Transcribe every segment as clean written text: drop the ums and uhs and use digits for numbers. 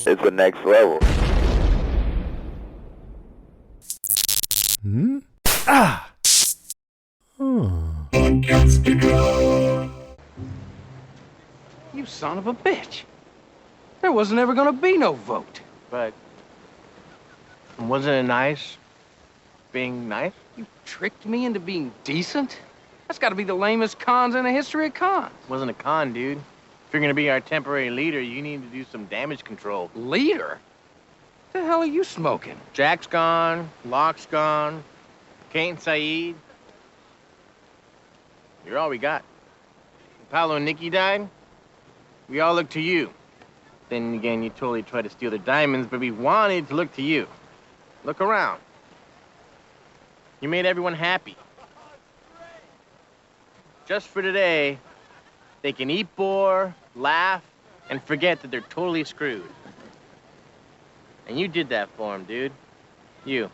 It's the next level. Hmm? Ah! You son of a bitch. There wasn't ever gonna be no vote. But wasn't it nice being nice? You tricked me into being decent? That's gotta be the lamest cons in the history of cons. Wasn't a con, dude. If you're gonna be our temporary leader, you need to do some damage control. Leader? The hell are you smoking? Jack's gone, Locke's gone, Kate and Saeed. You're all we got. When Paolo and Nikki died, we all looked to you. Then again, you totally tried to steal the diamonds, but we wanted to look to you. Look around. You made everyone happy. Just for today, they can eat more, laugh, and forget that they're totally screwed. And you did that for them, dude. You.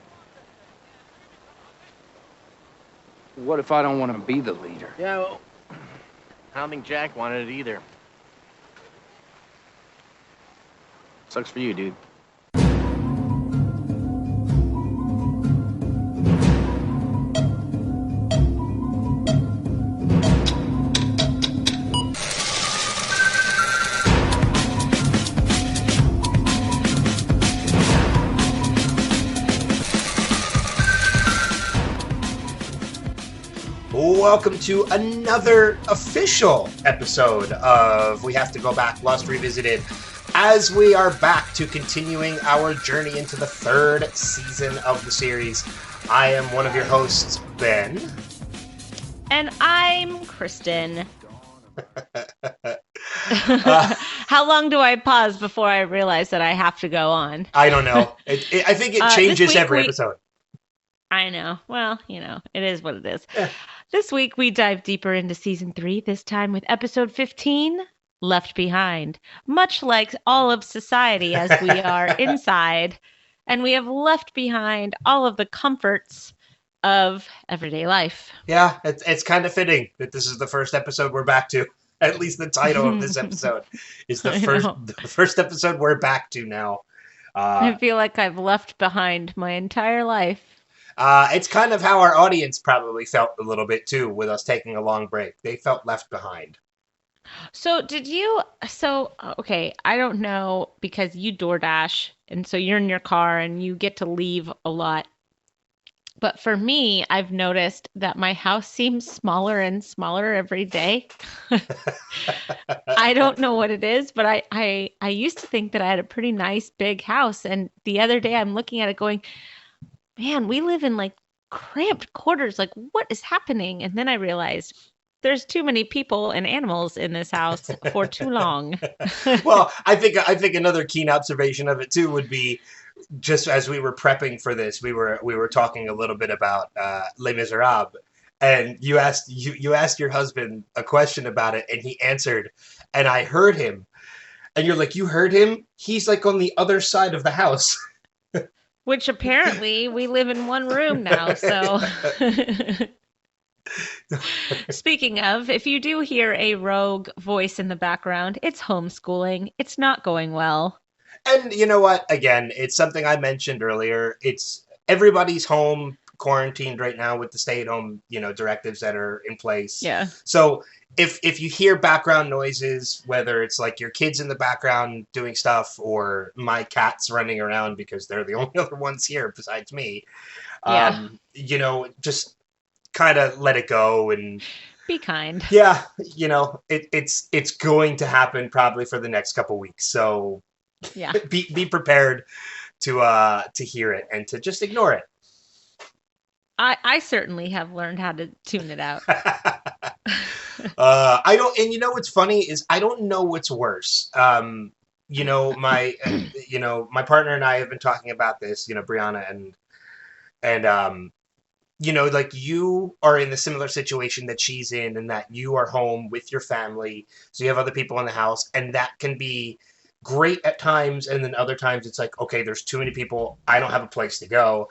What if I don't want to be the leader? Yeah, well, I don't think Jack wanted it either. Sucks for you, dude. Welcome to another official episode of We Have to Go Back, Lost Revisited, as we are back to continuing our journey into the third season of the series. I am one of your hosts, Ben. And I'm Kristen. How long do I pause before I realize that I have to go on? I don't know. I think it changes every episode. I know. Well, it is what it is. Yeah. This week, we dive deeper into Season 3, this time with Episode 15, Left Behind. Much like all of society as we are inside, and we have left behind all of the comforts of everyday life. Yeah, it's kind of fitting that this is the first episode we're back to. At least the title of this episode is the first episode we're back to now. I feel like I've left behind my entire life. It's kind of how our audience probably felt a little bit, too, with us taking a long break. They felt left behind. So okay, I don't know, because you DoorDash, and so you're in your car and you get to leave a lot. But for me, I've noticed that my house seems smaller and smaller every day. I don't know what it is, but I used to think that I had a pretty nice big house. And the other day I'm looking at it going, man, we live in like cramped quarters. Like, what is happening? And then I realized there's too many people and animals in this house for too long. Well, I think another keen observation of it too would be, just as we were prepping for this, we were talking a little bit about Les Miserables, and you asked your husband a question about it, and he answered, and I heard him, and you're like, you heard him? He's like on the other side of the house. Which apparently we live in one room now, so. Speaking of, if you do hear a rogue voice in the background, it's homeschooling. It's not going well. And you know what? Again, it's something I mentioned earlier. It's everybody's home quarantined right now with the stay-at-home, directives that are in place. Yeah. So if you hear background noises, whether it's like your kids in the background doing stuff or my cats running around because they're the only other ones here besides me, just kind of let it go and be kind. Yeah, it's going to happen probably for the next couple weeks. So yeah, be prepared to hear it and to just ignore it. I certainly have learned how to tune it out. I don't, and what's funny is I don't know what's worse. My partner and I have been talking about this, Brianna, and like you are in the similar situation that she's in, and that you are home with your family, so you have other people in the house, and that can be great at times, and then other times it's like, okay, there's too many people, I don't have a place to go.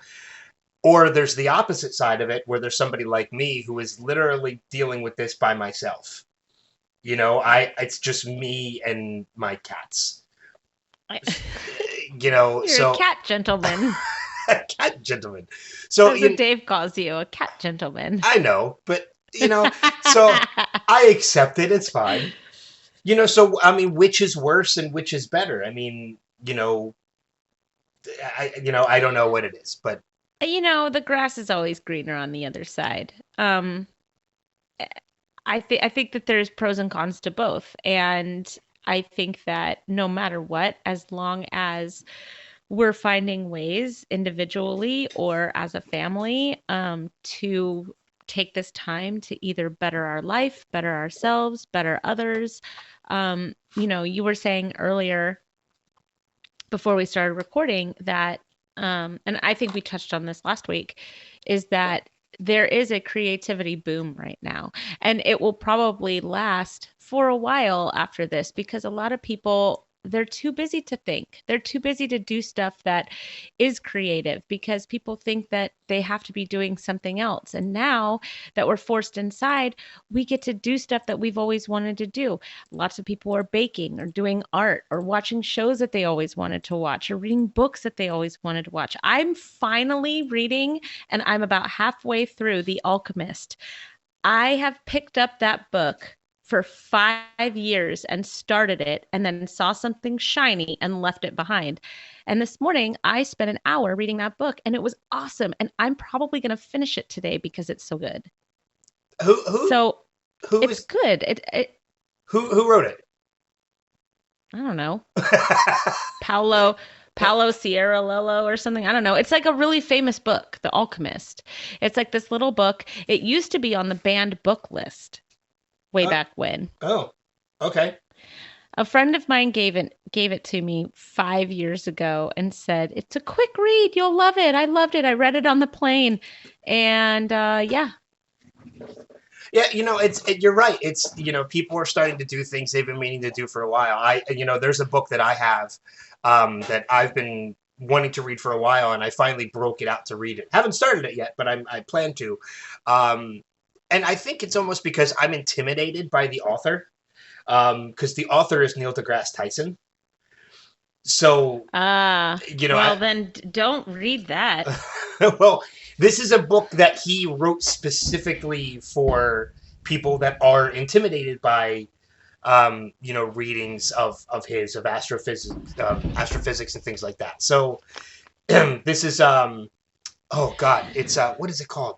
Or there's the opposite side of it, where there's somebody like me who is literally dealing with this by myself. You know, it's just me and my cats. I- You know, You're a so cat gentleman. cat gentleman. So That's what Dave calls you, a cat gentleman. I know, but you know, so I accept it. It's fine. You know, so I mean, which is worse and which is better? I mean, I don't know what it is, but The grass is always greener on the other side. I think that there's pros and cons to both, and I think that no matter what, as long as we're finding ways individually or as a family to take this time to either better our life, better ourselves, better others. You were saying earlier before we started recording that, and I think we touched on this last week, is that there is a creativity boom right now, and it will probably last for a while after this because a lot of people they're too busy to think. They're too busy to do stuff that is creative because people think that they have to be doing something else. And now that we're forced inside, we get to do stuff that we've always wanted to do. Lots of people are baking or doing art or watching shows that they always wanted to watch or reading books that they always wanted to watch. I'm finally reading and I'm about halfway through The Alchemist. I have picked up that book for 5 years and started it and then saw something shiny and left it behind. And this morning I spent an hour reading that book and it was awesome. And I'm probably going to finish it today because it's so good. who So who it's is good. who wrote it? I don't know. Paulo Sierra Lolo or something. I don't know. It's like a really famous book, The Alchemist. It's like this little book. It used to be on the banned book list way back when. Oh, okay. A friend of mine gave it to me 5 years ago and said, "It's a quick read. You'll love it. I loved it. I read it on the plane." And yeah. Yeah, you're right. It's, people are starting to do things they've been meaning to do for a while. There's a book that I have that I've been wanting to read for a while, and I finally broke it out to read it. Haven't started it yet, but I plan to. And I think it's almost because I'm intimidated by the author, because the author is Neil deGrasse Tyson. So, well, then don't read that. well, this is a book that he wrote specifically for people that are intimidated by, readings of his of astrophysics and things like that. So this is oh God, it's what is it called?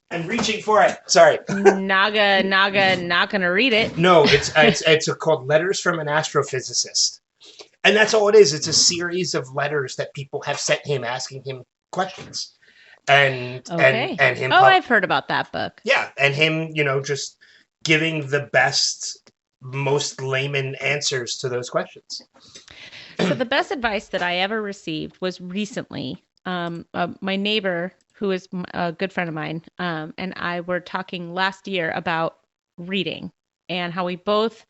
I'm reaching for it. Sorry. Not gonna read it. No, it's called Letters from an Astrophysicist. And that's all it is. It's a series of letters that people have sent him asking him questions. And Okay. and him I've heard about that book. Yeah, and him, just giving the best, most layman answers to those questions. So the best advice that I ever received was recently. My neighbor, who is a good friend of mine, and I were talking last year about reading and how we both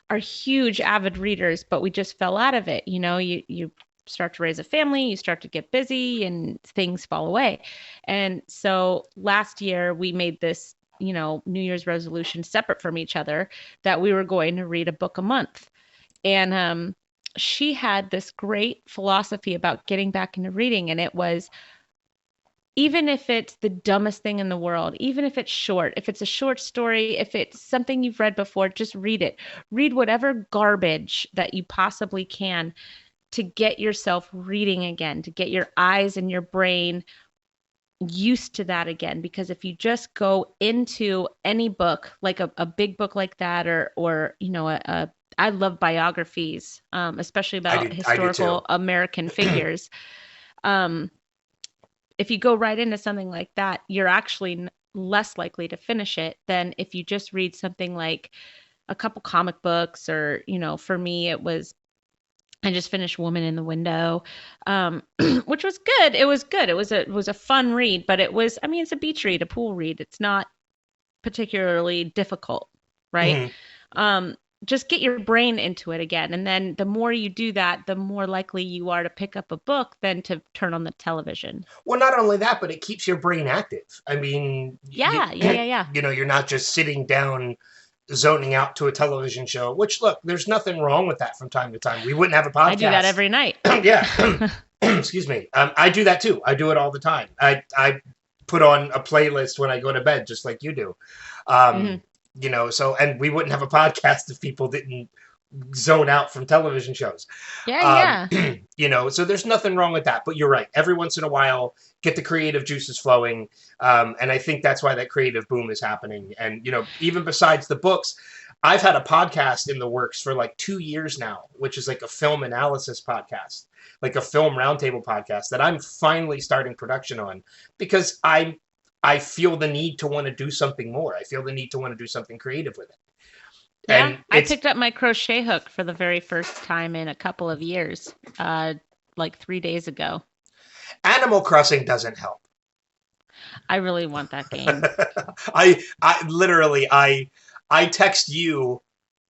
are huge avid readers, but we just fell out of it. You start to raise a family, you start to get busy, and things fall away. And so last year we made this, New Year's resolution separate from each other that we were going to read a book a month. And she had this great philosophy about getting back into reading, and it was even if it's the dumbest thing in the world, even if it's short, if it's a short story, if it's something you've read before, just read it. Read whatever garbage that you possibly can to get yourself reading again, to get your eyes and your brain used to that again. Because if you just go into any book, like a big book like that, or I love biographies, especially about historical American figures. If you go right into something like that, you're actually less likely to finish it than if you just read something like a couple comic books or, for me, I just finished Woman in the Window, which was good. It was good. It was a fun read, but it's a beach read, a pool read. It's not particularly difficult, right? Mm-hmm. just get your brain into it again. And then the more you do that, the more likely you are to pick up a book than to turn on the television. Well, not only that, but it keeps your brain active. I mean, Yeah, yeah, yeah, yeah. you know, you're not just sitting down zoning out to a television show, which look, there's nothing wrong with that from time to time. We wouldn't have a podcast. I do that every night. Yeah. Excuse me. I do that too. I do it all the time. I put on a playlist when I go to bed, just like you do. You know, so, and we wouldn't have a podcast if people didn't zone out from television shows. Yeah, yeah. You know, so there's nothing wrong with that. But you're right. Every once in a while, get the creative juices flowing. And I think that's why that creative boom is happening. And, you know, even besides the books, I've had a podcast in the works for like 2 years now, which is like a film analysis podcast, like a film roundtable podcast that I'm finally starting production on because I feel the need to want to do something more. I feel the need to want to do something creative with it. Yeah, And I picked up my crochet hook for the very first time in a couple of years, like 3 days ago. Animal Crossing doesn't help. I really want that game. I literally I text you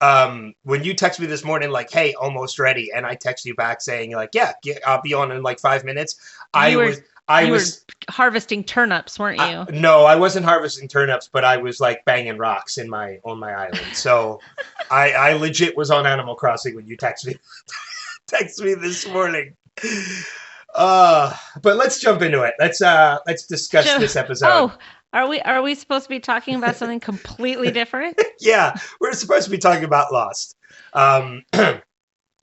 when you text me this morning like, hey, almost ready, and I text you back saying like, yeah, I'll be on in like 5 minutes. I was harvesting turnips, weren't you? No, I wasn't harvesting turnips, but I was like banging rocks on my island. So I legit was on Animal Crossing when you text me this morning. But let's jump into it. Let's discuss this episode. Oh, are we supposed to be talking about something completely different? Yeah, we're supposed to be talking about Lost.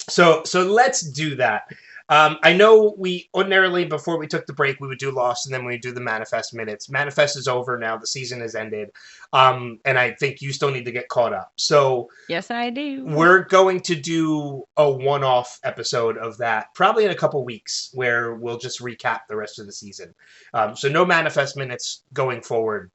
So let's do that. I know we ordinarily, before we took the break, we would do Lost and then we would do the Manifest minutes. Manifest is over now. The season has ended. And I think you still need to get caught up. So yes, I do. We're going to do a one-off episode of that, probably in a couple weeks, where we'll just recap the rest of the season. So no Manifest minutes going forward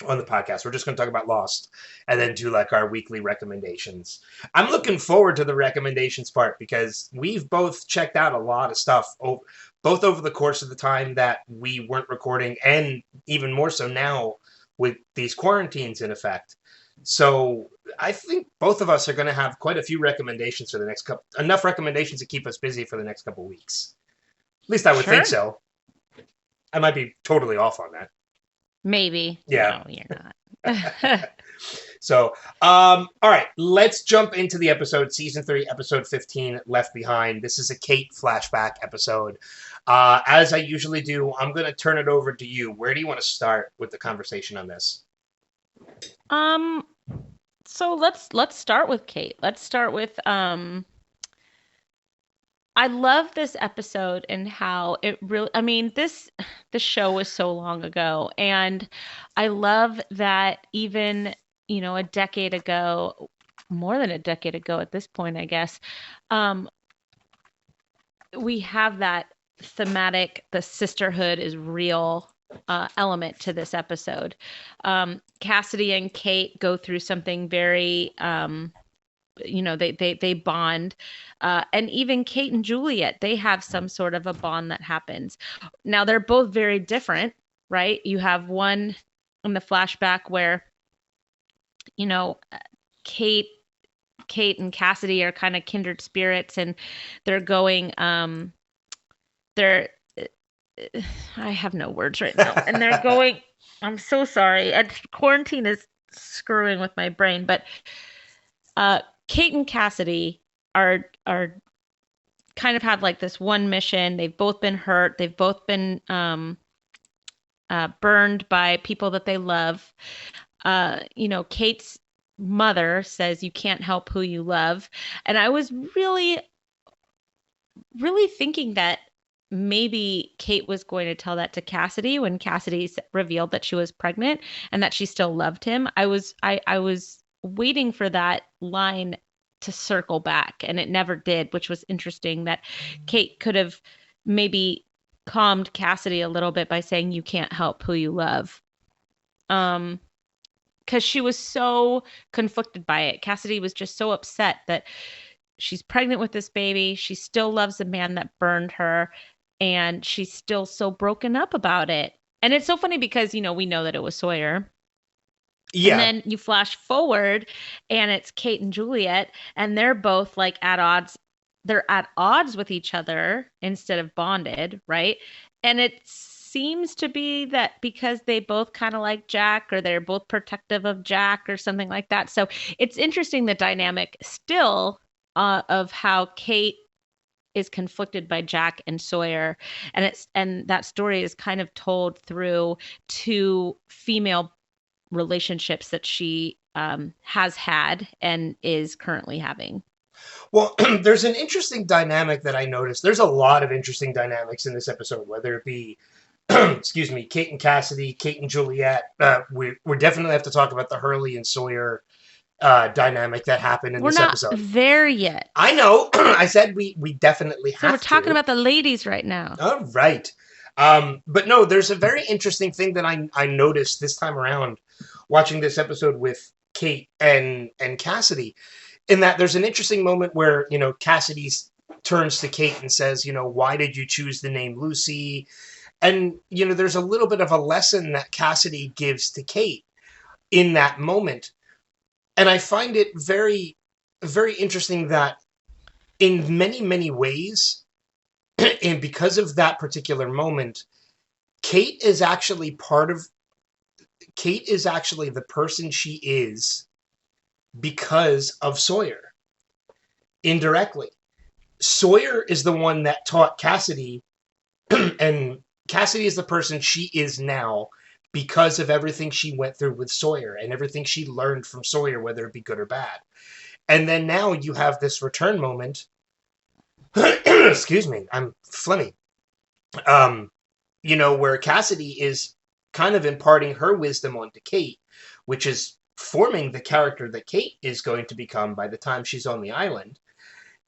on the podcast. We're just going to talk about Lost and then do like our weekly recommendations. I'm looking forward to the recommendations part because we've both checked out a lot of stuff, both over the course of the time that we weren't recording and even more so now with these quarantines in effect. So I think both of us are going to have quite a few recommendations for the next couple, enough recommendations to keep us busy for the next couple weeks. At least I would think so. I might be totally off on that. Maybe. Yeah. No, you're not. So, all right, let's jump into the episode, season 3, episode 15, Left Behind. This is a Kate flashback episode. As I usually do, I'm going to turn it over to you. Where do you want to start with the conversation on this? So let's start with Kate. Let's start with I love this episode and how it really, I mean, the show was so long ago, and I love that even, you know, a decade ago, more than a decade ago at this point, I guess, we have that thematic, the sisterhood is real element to this episode. Cassidy and Kate go through something very, you know, they bond, and even Kate and Juliet, they have some sort of a bond that happens. Now they're both very different, right? You have one in the flashback where, you know, Kate and Cassidy are kind of kindred spirits, and they're going, they're, I have no words right now, and they're going. I'm so sorry. Quarantine is screwing with my brain, but Kate and Cassidy are kind of have like this one mission. They've both been hurt. They've both been burned by people that they love. You know, Kate's mother says you can't help who you love. And I was really, really thinking that maybe Kate was going to tell that to Cassidy when Cassidy revealed that she was pregnant and that she still loved him. I was waiting for that line to circle back, and it never did, which was interesting. That Kate could have maybe calmed Cassidy a little bit by saying you can't help who you love, because she was so conflicted by it. Cassidy was just so upset that she's pregnant with this baby, she still loves the man that burned her, and she's still so broken up about it. And it's so funny because, you know, we know that it was Sawyer. Yeah. And then you flash forward and it's Kate and Juliet, and they're both like at odds. They're at odds with each other instead of bonded, right? And it seems to be that because they both kind of like Jack, or they're both protective of Jack or something like that. So it's interesting, the dynamic still of how Kate is conflicted by Jack and Sawyer, and that story is kind of told through two female relationships that she has had and is currently having. Well, there's an interesting dynamic that I noticed. There's a lot of interesting dynamics in this episode, whether it be, excuse me, Kate and Cassidy, Kate and Juliet. We definitely have to talk about the Hurley and Sawyer dynamic that happened in We're this not episode. there yet. I know. I said we definitely have to. So we're talking about the ladies right now. All right. But no, there's a very interesting thing that I noticed this time around watching this episode with Kate and Cassidy, in that there's an interesting moment where, you know, Cassidy turns to Kate and says, you know, why did you choose the name Lucy? And, you know, there's a little bit of a lesson that Cassidy gives to Kate in that moment. And I find it very, very interesting that in many, many ways, and because of that particular moment, Kate is actually the person she is because of Sawyer, indirectly. Sawyer is the one that taught Cassidy, and Cassidy is the person she is now because of everything she went through with Sawyer and everything she learned from Sawyer, whether it be good or bad. And then now you have this return moment. Excuse me, I'm phlegmy. You know, where Cassidy is kind of imparting her wisdom onto Kate, which is forming the character that Kate is going to become by the time she's on the island.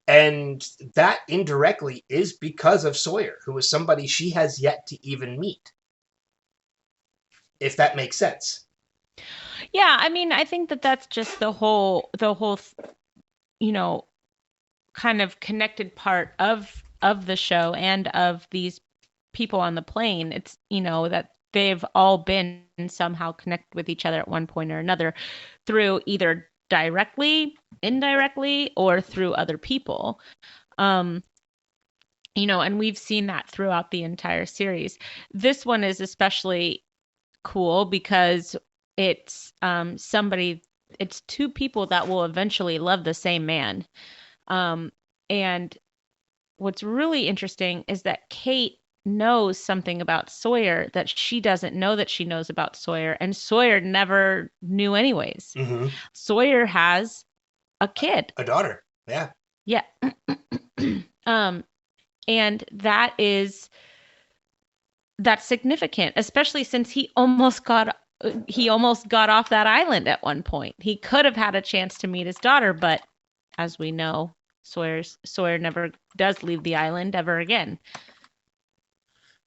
And that indirectly is because of Sawyer, who is somebody she has yet to even meet. If that makes sense. Yeah, I mean, I think that that's just the whole, you know, kind of connected part of the show and of these people on the plane. It's, you know, that they've all been somehow connected with each other at one point or another through either directly, indirectly, or through other people. You know, and we've seen that throughout the entire series. This one is especially cool because it's it's two people that will eventually love the same man. And what's really interesting is that Kate knows something about Sawyer that she doesn't know that she knows about Sawyer, and Sawyer never knew anyways. Mm-hmm. Sawyer has a kid, a daughter. Yeah. Yeah. And that's significant, especially since he almost got off that island at one point. He could have had a chance to meet his daughter, but as we know, Sawyer never does leave the island ever again.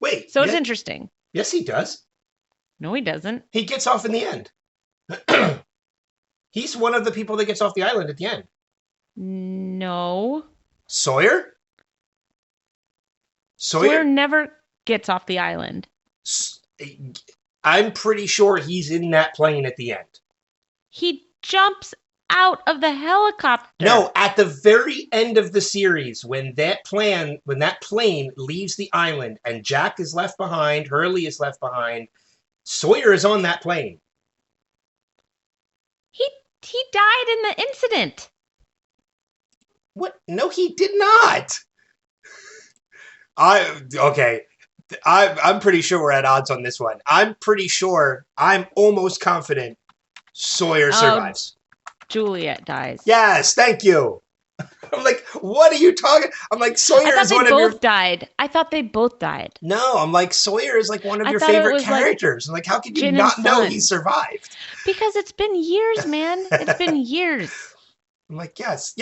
Wait. So it's interesting. Yes, he does. No, he doesn't. He gets off in the end. He's one of the people that gets off the island at the end. No. Sawyer? Sawyer never gets off the island. I'm pretty sure he's in that plane at the end. He jumps out of the helicopter. No, at the very end of the series, when that plane leaves the island and Jack is left behind, Hurley is left behind, Sawyer is on that plane. He died in the incident. What? No, he did not. Okay. I'm pretty sure we're at odds on this one. I'm almost confident Sawyer survives. Juliet dies. Yes, thank you. I'm like, what are you talking? I'm like, Sawyer is one of your... died. I thought they both died. No, I'm like, Sawyer is like one of your favorite characters. I'm like, how could you not know he survived? Because it's been years, man. It's been years. I'm like, yes.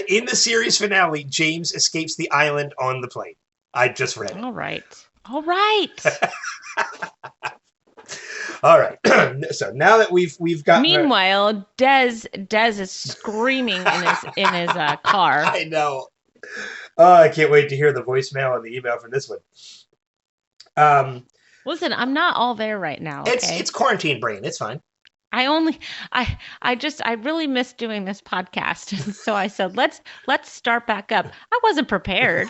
In the series finale, James escapes the island on the plane. I just read it. All right. All right. So now that we've got. Meanwhile, Dez is screaming in his car. I know. Oh, I can't wait to hear the voicemail and the email from this one. Listen, I'm not all there right now. Okay? It's quarantine brain. It's fine. I really miss doing this podcast. So I said, let's start back up. I wasn't prepared.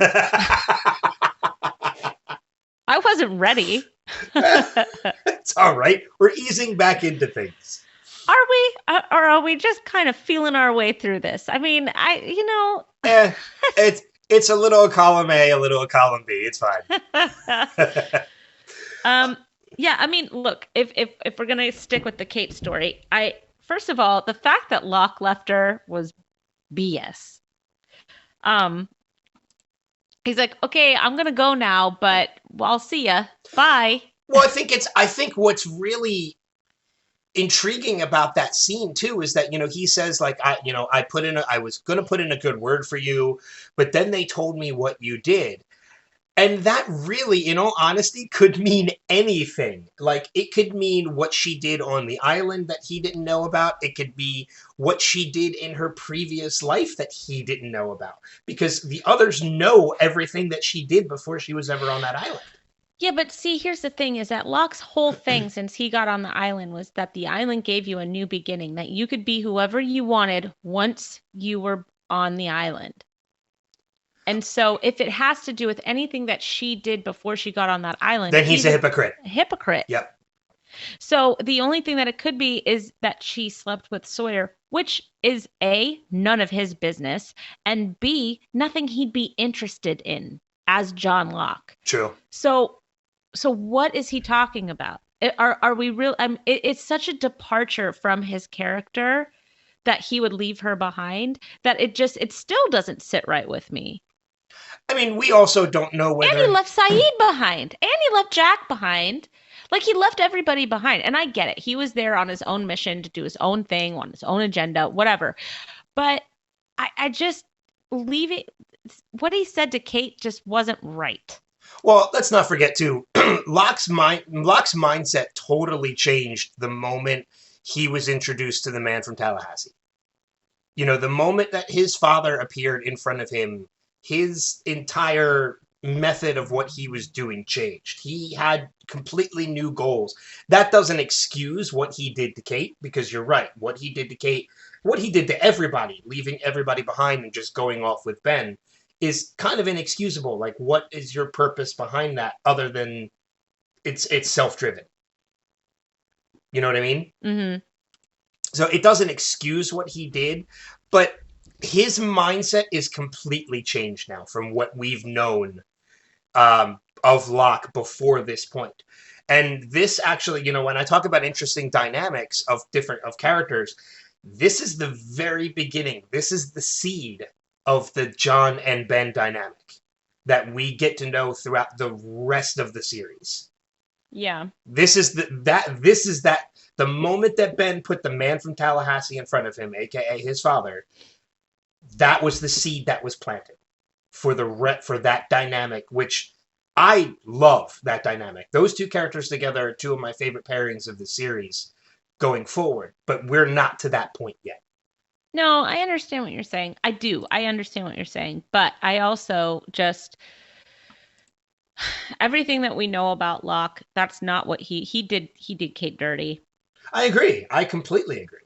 I wasn't ready. It's all right. We're easing back into things. Are we? Or are we just kind of feeling our way through this? I mean, It's a little column A, a little column B. It's fine. Yeah, I mean, look, if we're gonna stick with the Kate story, first of all, the fact that Locke left her was BS. He's like, okay, I'm gonna go now, but I'll see ya. Bye. Well, I think what's really intriguing about that scene too is that he says like I was going to put in a good word for you, but then they told me what you did. And that really, in all honesty, could mean anything. Like, it could mean what she did on the island that he didn't know about. It could be what she did in her previous life that he didn't know about. Because the others know everything that she did before she was ever on that island. Yeah, but see, here's the thing is that Locke's whole thing since he got on the island was that the island gave you a new beginning, that you could be whoever you wanted once you were on the island. And so if it has to do with anything that she did before she got on that island, then he's a hypocrite. A hypocrite. Yep. So the only thing that it could be is that she slept with Sawyer, which is A, none of his business, and B, nothing he'd be interested in as John Locke. True. So what is he talking about? Are we real? It's such a departure from his character that he would leave her behind that it still doesn't sit right with me. I mean, we also don't know whether... And he left Saeed behind. And he left Jack behind. Like, he left everybody behind. And I get it. He was there on his own mission to do his own thing, on his own agenda, whatever. But I just leave it... What he said to Kate just wasn't right. Well, let's not forget, too, Locke's mindset totally changed the moment he was introduced to the man from Tallahassee. The moment that his father appeared in front of him, his entire method of what he was doing changed. He had completely new goals. That doesn't excuse what he did to Kate, because you're right. What he did to Kate, what he did to everybody, leaving everybody behind and just going off with Ben, is kind of inexcusable. Like, what is your purpose behind that other than it's self-driven? You know what I mean? Mm-hmm. So it doesn't excuse what he did, but his mindset is completely changed now from what we've known of Locke before this point. And this actually, when I talk about interesting dynamics of characters, this is the very beginning. This is the seed of the John and Ben dynamic that we get to know throughout the rest of the series. Yeah. This is the moment that Ben put the man from Tallahassee in front of him, aka his father. That was the seed that was planted for that dynamic, which I love that dynamic. Those two characters together are two of my favorite pairings of the series going forward, but we're not to that point yet. No, I understand what you're saying. I do. I understand what you're saying, but I also just everything that we know about Locke, that's not what he did. He did Kate dirty. I agree. I completely agree.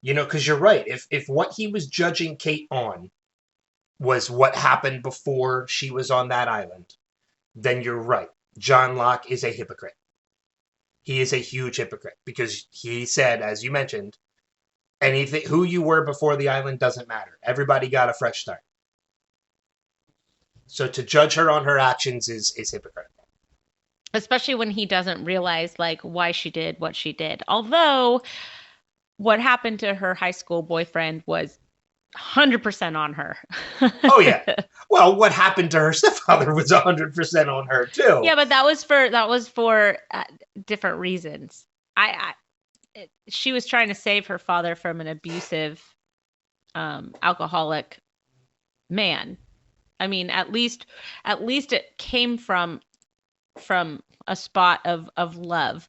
Because you're right. If what he was judging Kate on was what happened before she was on that island, then you're right. John Locke is a hypocrite. He is a huge hypocrite because he said, as you mentioned, anything who you were before the island doesn't matter. Everybody got a fresh start. So to judge her on her actions is hypocritical. Especially when he doesn't realize like why she did what she did. Although what happened to her high school boyfriend was 100% on her. Oh yeah. Well, what happened to her stepfather was 100% on her too. Yeah, but that was for different reasons. She was trying to save her father from an abusive, alcoholic man. I mean, at least it came from a spot of love.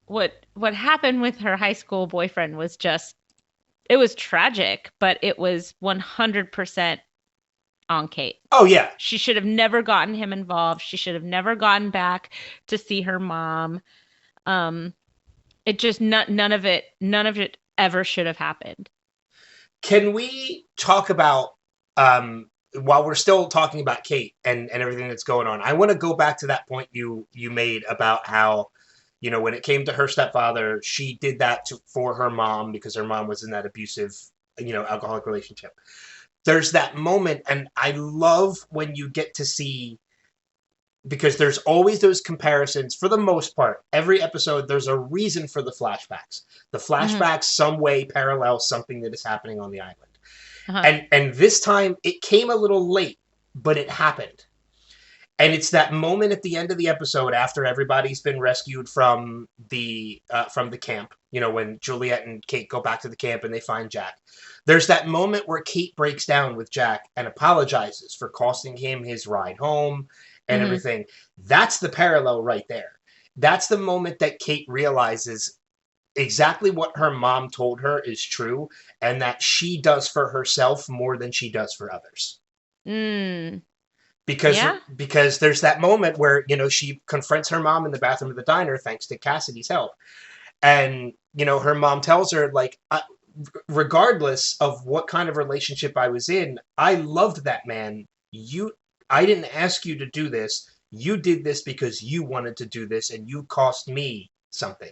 What happened with her high school boyfriend was just, it was tragic, but it was 100% on Kate. Oh yeah. She should have never gotten him involved. She should have never gotten back to see her mom. It just none of it ever should have happened. Can we talk about while we're still talking about Kate and everything that's going on? I want to go back to that point you made about how, when it came to her stepfather, she did that for her mom because her mom was in that abusive, alcoholic relationship. There's that moment, and I love when you get to see, because there's always those comparisons for the most part. Every episode, there's a reason for the flashbacks. The Hmm. flashbacks some way parallel something that is happening on the island. Uh-huh. And this time it came a little late, but it happened. And it's that moment at the end of the episode after everybody's been rescued from the camp. When Juliet and Kate go back to the camp and they find Jack. There's that moment where Kate breaks down with Jack and apologizes for costing him his ride home and Hmm. everything. That's the parallel right there. That's the moment that Kate realizes exactly what her mom told her is true, and that she does for herself more than she does for others. Mm. because Yeah. because there's that moment where she confronts her mom in the bathroom of the diner thanks to Cassidy's help, and her mom tells her, like, regardless of what kind of relationship I was in, I loved that man. I didn't ask you to do this. You did this because you wanted to do this, and you cost me something.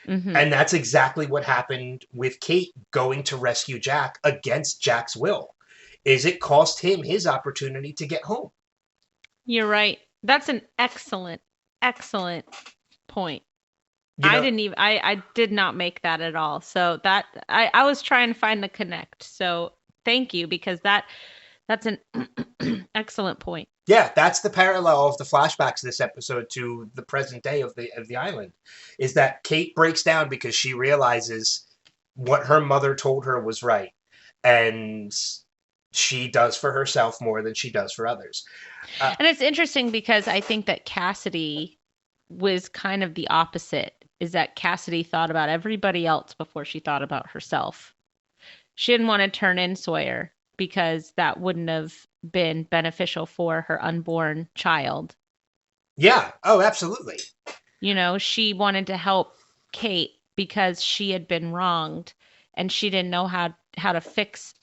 Hmm. And that's exactly what happened with Kate going to rescue Jack against Jack's will. Is it cost him his opportunity to get home? You're right. That's an excellent, excellent point. You I know, didn't even I did not make that at all. So that I was trying to find the connect. So thank you, because that's an excellent point. yeah, that's the parallel of the flashbacks this episode to the present day of the island, is that Kate breaks down because she realizes what her mother told her was right, and she does for herself more than she does for others. Uh, And it's interesting because I think that Cassidy was kind of the opposite, is that Cassidy thought about everybody else before she thought about herself. She didn't want to turn in Sawyer because that wouldn't have been beneficial for her unborn child. yeah, oh, absolutely. She wanted to help Kate because she had been wronged and she didn't know how to fix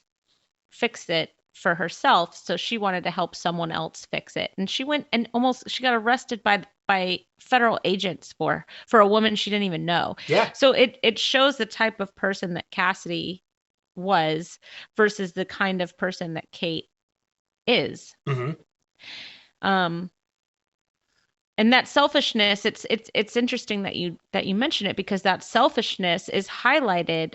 it for herself, so she wanted to help someone else fix it. And she went and almost she got arrested by federal agents for a woman she didn't even know. Yeah. So it shows the type of person that Cassidy was versus the kind of person that Kate is. Hmm. Um and that selfishness, it's interesting that you mention it, because that selfishness is highlighted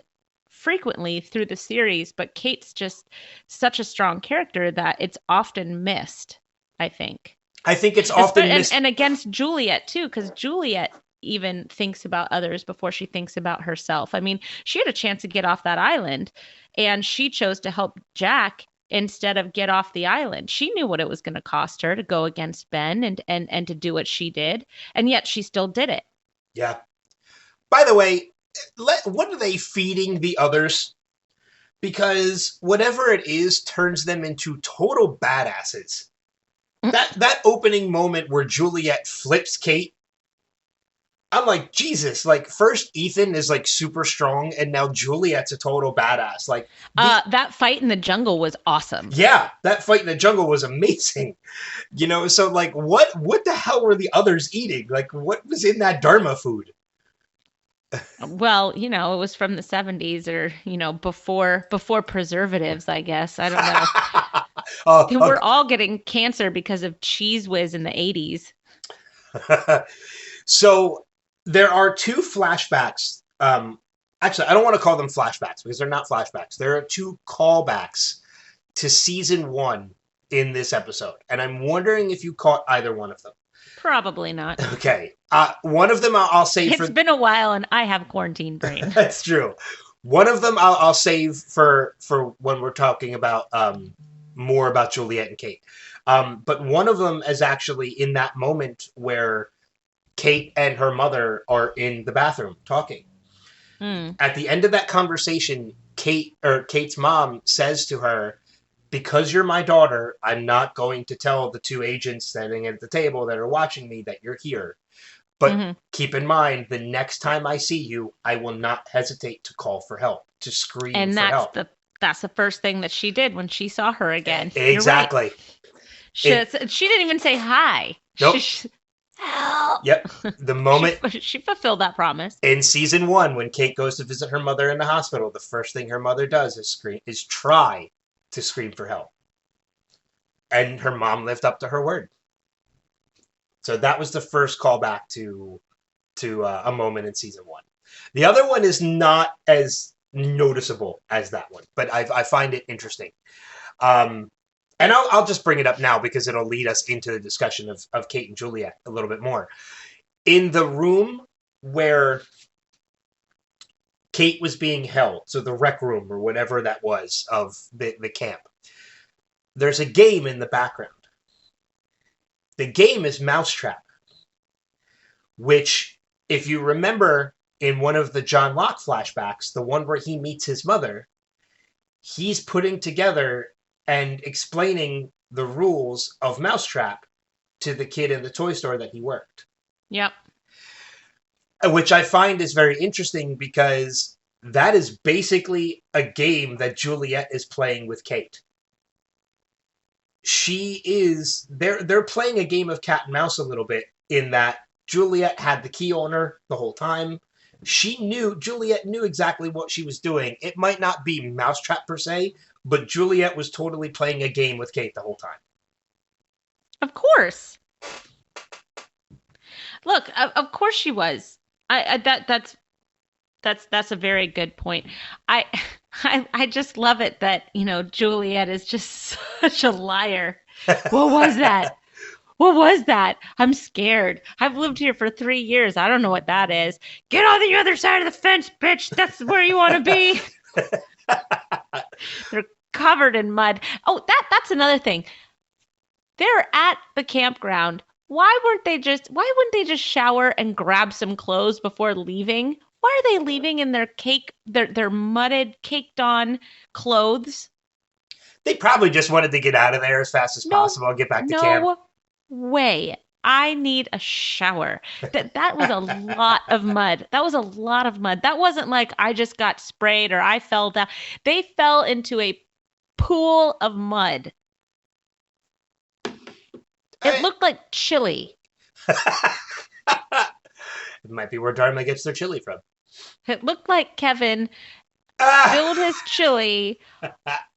frequently through the series, but Kate's just such a strong character that it's often missed, I think. I think it's often And against Juliet too, because Juliet even thinks about others before she thinks about herself. I mean, she had a chance to get off that island and she chose to help Jack instead of get off the island. She knew what it was going to cost her to go against Ben and to do what she did, and yet she still did it. Yeah. By the way, what are they feeding the others? Because whatever it is turns them into total badasses. That opening moment where Juliet flips Kate, I'm like, Jesus, like, first Ethan is like super strong and now Juliet's a total badass. Like, That fight in the jungle was awesome. yeah, that fight in the jungle was amazing. So like, what the hell were the others eating? Like, what was in that Dharma food? Well, it was from the 70s, or, before preservatives, I guess. I don't know. We're all getting cancer because of Cheese Whiz in the 80s. So there are two flashbacks. Actually, I don't want to call them flashbacks because they're not flashbacks. There are two callbacks to season 1 in this episode, and I'm wondering if you caught either one of them. Probably not. Okay. One of them I'll save for. It's been a while and I have quarantine brain. That's true. One of them I'll save for when we're talking about more about Juliet and Kate. But one of them is actually in that moment where Kate and her mother are in the bathroom talking. Mm. At the end of that conversation, Kate's mom says to her, "Because you're my daughter, I'm not going to tell the two agents sitting at the table that are watching me that you're here. But Mhm. keep in mind, the next time I see you, I will not hesitate to call for help, to scream And for help. that's the first thing that she did when she saw her again. You're right. Exactly. She didn't even say hi. Nope. Help. Yep. The moment She fulfilled that promise. in season 1, when Kate goes to visit her mother in the hospital, the first thing her mother does is try to scream for help. And her mom lived up to her word. So that was the first callback to a moment in season 1. The other one is not as noticeable as that one, but I find it interesting. And I'll just bring it up now because it'll lead us into the discussion of Kate and Juliet a little bit more. In the room where Kate was being held, so the rec room or whatever that was of the camp, there's a game in the background. The game is Mousetrap, which, if you remember in one of the John Locke flashbacks, the one where he meets his mother, he's putting together and explaining the rules of Mousetrap to the kid in the toy store that he worked. Yep. Which I find is very interesting because that is basically a game that Juliet is playing with Kate. They're playing a game of cat and mouse a little bit, in that Juliet had the key on her the whole time. Juliet knew exactly what she was doing. It might not be Mousetrap per se, but Juliet was totally playing a game with Kate the whole time. Of course. Look, of course she was. That's a very good point. I I just love it that, Juliet is just such a liar. What was that? What was that? I'm scared. I've lived here for 3 years. I don't know what that is. Get on the other side of the fence, bitch. That's where you want to be. They're covered in mud. Oh, that's another thing. They're at the campground. Why wouldn't they just shower and grab some clothes before leaving? Why are they leaving in their mudded, caked on clothes? They probably just wanted to get out of there as fast as possible and get back to camp. No way. I need a shower. That was a lot of mud. That was a lot of mud. That wasn't like I just got sprayed or I fell down. They fell into a pool of mud. It looked like chili. It might be where Dharma gets their chili from. It looked like Kevin spilled his chili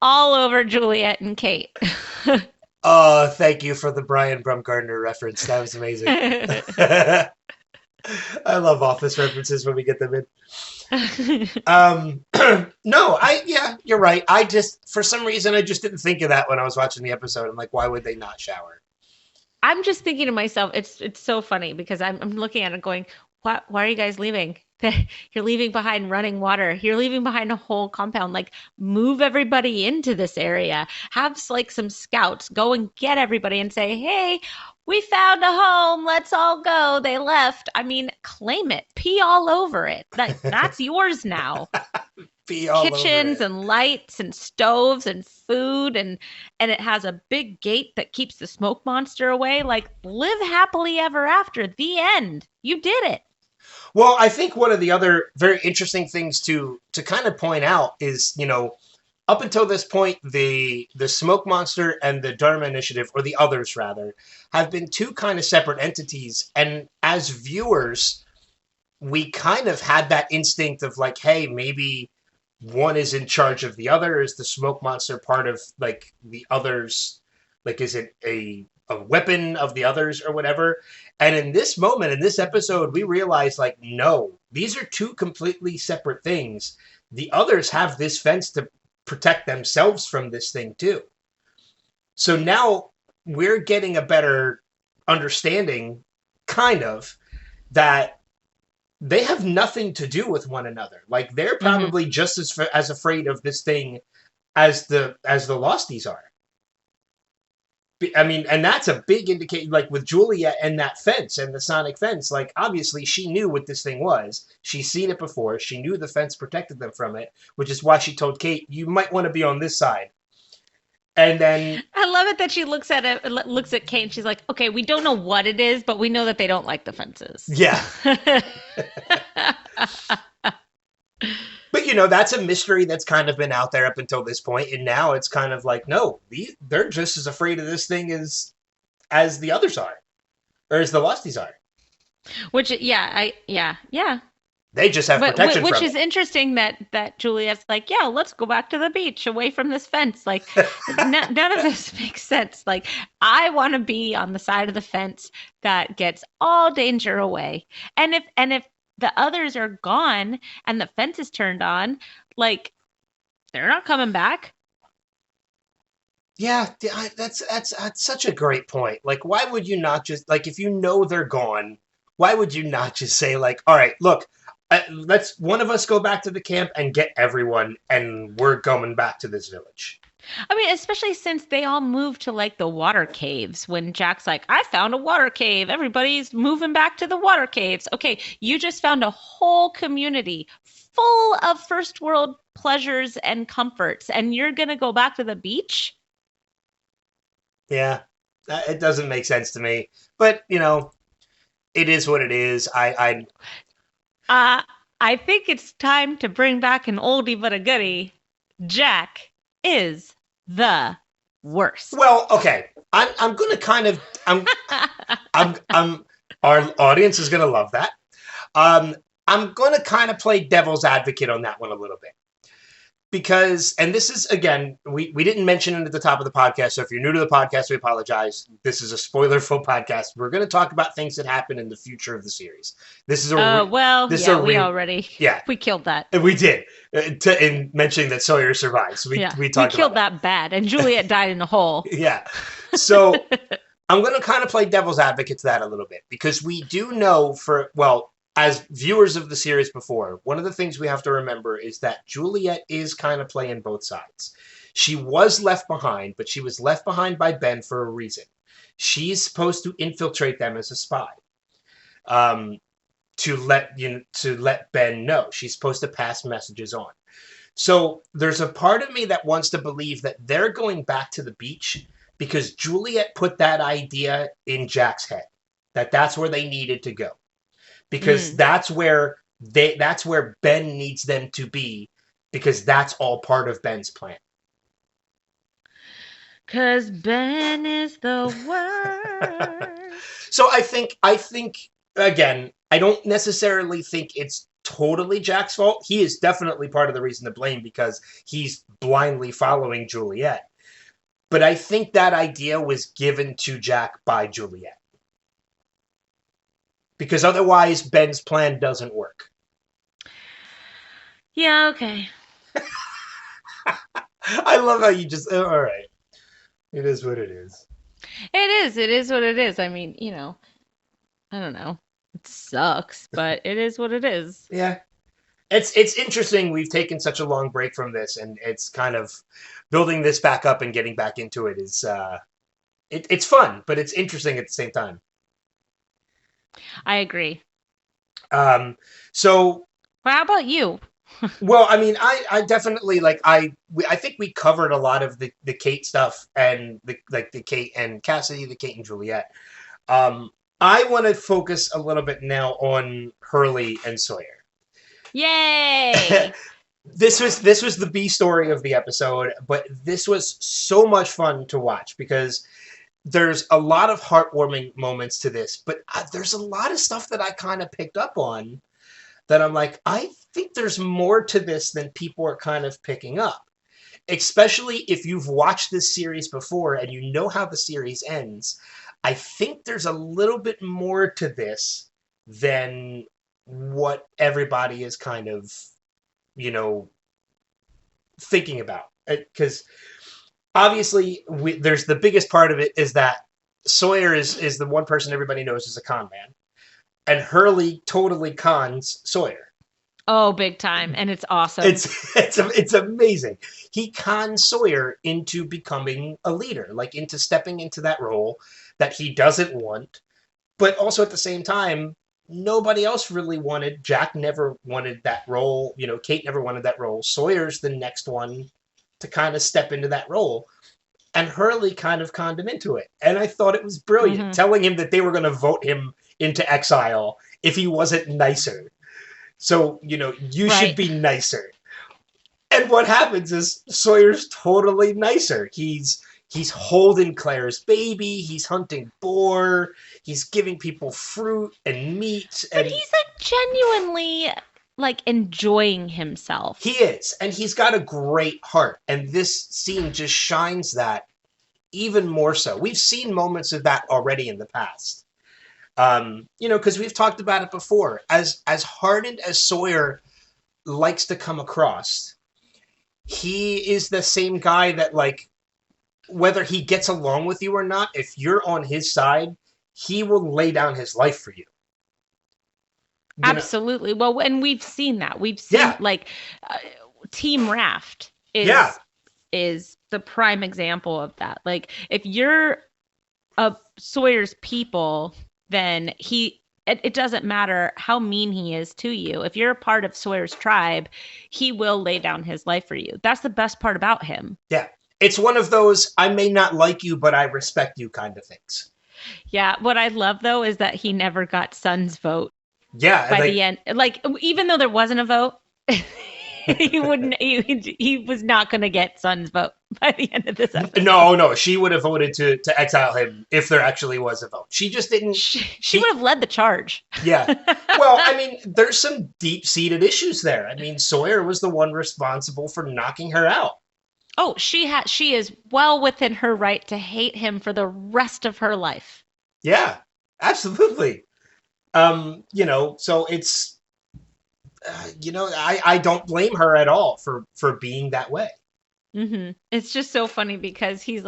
all over Juliet and Kate. Oh, thank you for the Brian Brumgardner reference. That was amazing. I love office references when we get them in. No, you're right. For some reason, I just didn't think of that when I was watching the episode. I'm like, why would they not shower? I'm just thinking to myself, it's so funny because I'm looking at it going, why are you guys leaving? You're leaving behind running water. You're leaving behind a whole compound. Like, move everybody into this area. Have like some scouts go and get everybody and say, hey, we found a home. Let's all go. They left. I mean, claim it. Pee all over it. That's yours now. Kitchens and lights and stoves and food and it has a big gate that keeps the smoke monster away. Like, live happily ever after. The end. You did it. Well, I think one of the other very interesting things to kind of point out is, up until this point, the Smoke Monster and the Dharma Initiative, or the others rather, have been two kind of separate entities. And as viewers, we kind of had that instinct of like, hey, maybe one is in charge of the other. Is the Smoke Monster part of like the others? Like, is it a weapon of the others or whatever? And in this moment, in this episode, we realize like, no, these are two completely separate things. The others have this fence to protect themselves from this thing too. So now we're getting a better understanding, kind of, that they have nothing to do with one another. Like, they're probably just as afraid of this thing as the Losties are. I mean, and that's a big indicator, like with Juliet and that fence and the sonic fence, like obviously she knew what this thing was. She's seen it before. She knew the fence protected them from it, which is why she told Kate, you might want to be on this side. And then, I love it that she looks at it, looks at Kate, and she's like, "Okay, we don't know what it is, but we know that they don't like the fences." yeah. But, that's a mystery that's kind of been out there up until this point, and now it's kind of like, no, they're just as afraid of this thing as the others are, or as the Lusties are. Which, yeah. They just have But protection which from is it. interesting that Juliet's like, yeah, let's go back to the beach, away from this fence. Like, none of this makes sense. Like, I want to be on the side of the fence that gets all danger away. And if the others are gone and the fence is turned on, like, they're not coming back. Yeah, that's such a great point. Like, why would you not just, like, if you know they're gone, why would you not just say, like, all right, look, let's one of us go back to the camp and get everyone, and we're going back to this village. I mean, especially since they all moved to like the water caves when Jack's like, I found a water cave. Everybody's moving back to the water caves. Okay, you just found a whole community full of first world pleasures and comforts, and you're going to go back to the beach? Yeah, it doesn't make sense to me, but it is what it is. Uh, I think it's time to bring back an oldie but a goodie. Jack is the worst. Well, okay, I'm gonna kind of I'm our audience is gonna love that. I'm gonna kind of play devil's advocate on that one a little bit. Because, and this is, again, we didn't mention it at the top of the podcast, so if you're new to the podcast, we apologize. This is a spoiler-full podcast. We're going to talk about things that happen in the future of the series. This is a we already we killed that. And we did, in mentioning that Sawyer survives. We talked killed about that bad, and Juliet died in a hole. Yeah, so I'm going to kind of play devil's advocate to that a little bit, because we do know as viewers of the series before, one of the things we have to remember is that Juliet is kind of playing both sides. She was left behind, but she was left behind by Ben for a reason. She's supposed to infiltrate them as a spy, to let Ben know. She's supposed to pass messages on. So there's a part of me that wants to believe that they're going back to the beach because Juliet put that idea in Jack's head, that's where they needed to go. Because that's where Ben needs them to be, because that's all part of Ben's plan. Because Ben is the worst. So I think again, I don't necessarily think it's totally Jack's fault. He is definitely part of the reason to blame because he's blindly following Juliet. But I think that idea was given to Jack by Juliet. Because otherwise, Ben's plan doesn't work. Yeah, okay. I love how you just, all right. It is what it is. It is what it is. I mean, I don't know. It sucks, but it is what it is. Yeah. It's interesting we've taken such a long break from this, and it's kind of building this back up and getting back into it is, it's fun, but it's interesting at the same time. I agree. So. Well, how about you? Well, I mean, I definitely I think we covered a lot of the Kate stuff and the Kate and Cassidy, the Kate and Juliet. I want to focus a little bit now on Hurley and Sawyer. Yay! This was the B story of the episode, but this was so much fun to watch because there's a lot of heartwarming moments to this, but there's a lot of stuff that I kind of picked up on that I'm like, I think there's more to this than people are kind of picking up. Especially if you've watched this series before and you know how the series ends. I think there's a little bit more to this than what everybody is kind of, thinking about. Because obviously, there's the biggest part of it is that Sawyer is the one person everybody knows is a con man. And Hurley totally cons Sawyer. Oh, big time. And it's awesome. It's amazing. He cons Sawyer into becoming a leader, like into stepping into that role that he doesn't want. But also at the same time, nobody else really wanted. Jack never wanted that role. Kate never wanted that role. Sawyer's the next one to kind of step into that role. And Hurley kind of conned him into it. And I thought it was brilliant, Hmm. telling him that they were going to vote him into exile if he wasn't nicer. So, you should Right. be nicer. And what happens is Sawyer's totally nicer. He's holding Claire's baby, he's hunting boar, he's giving people fruit and meat, But and he's like genuinely like enjoying himself. he is. And he's got a great heart. And this scene just shines that even more so. We've seen moments of that already in the past. Because we've talked about it before. As hardened as Sawyer likes to come across, he is the same guy that, like, whether he gets along with you or not, if you're on his side, he will lay down his life for you. You know, Absolutely. Well, and we've seen that. We've seen yeah, like uh, Team Raft yeah, is the prime example of that. Like if you're a Sawyer's people, then it doesn't matter how mean he is to you. If you're a part of Sawyer's tribe, he will lay down his life for you. That's the best part about him. yeah. It's one of those I may not like you, but I respect you kind of things. Yeah, what I love though is that he never got Son's vote Yeah, by like the end. Like even though there wasn't a vote, he wouldn't. He was not going to get Son's vote by the end of this episode. no, she would have voted to exile him if there actually was a vote. She just didn't. She would have led the charge. Yeah. Well, I mean, there's some deep-seated issues there. I mean, Sawyer was the one responsible for knocking her out. Oh, she is well within her right to hate him for the rest of her life. Yeah, absolutely. So it's I don't blame her at all for being that way. It's just so funny because he's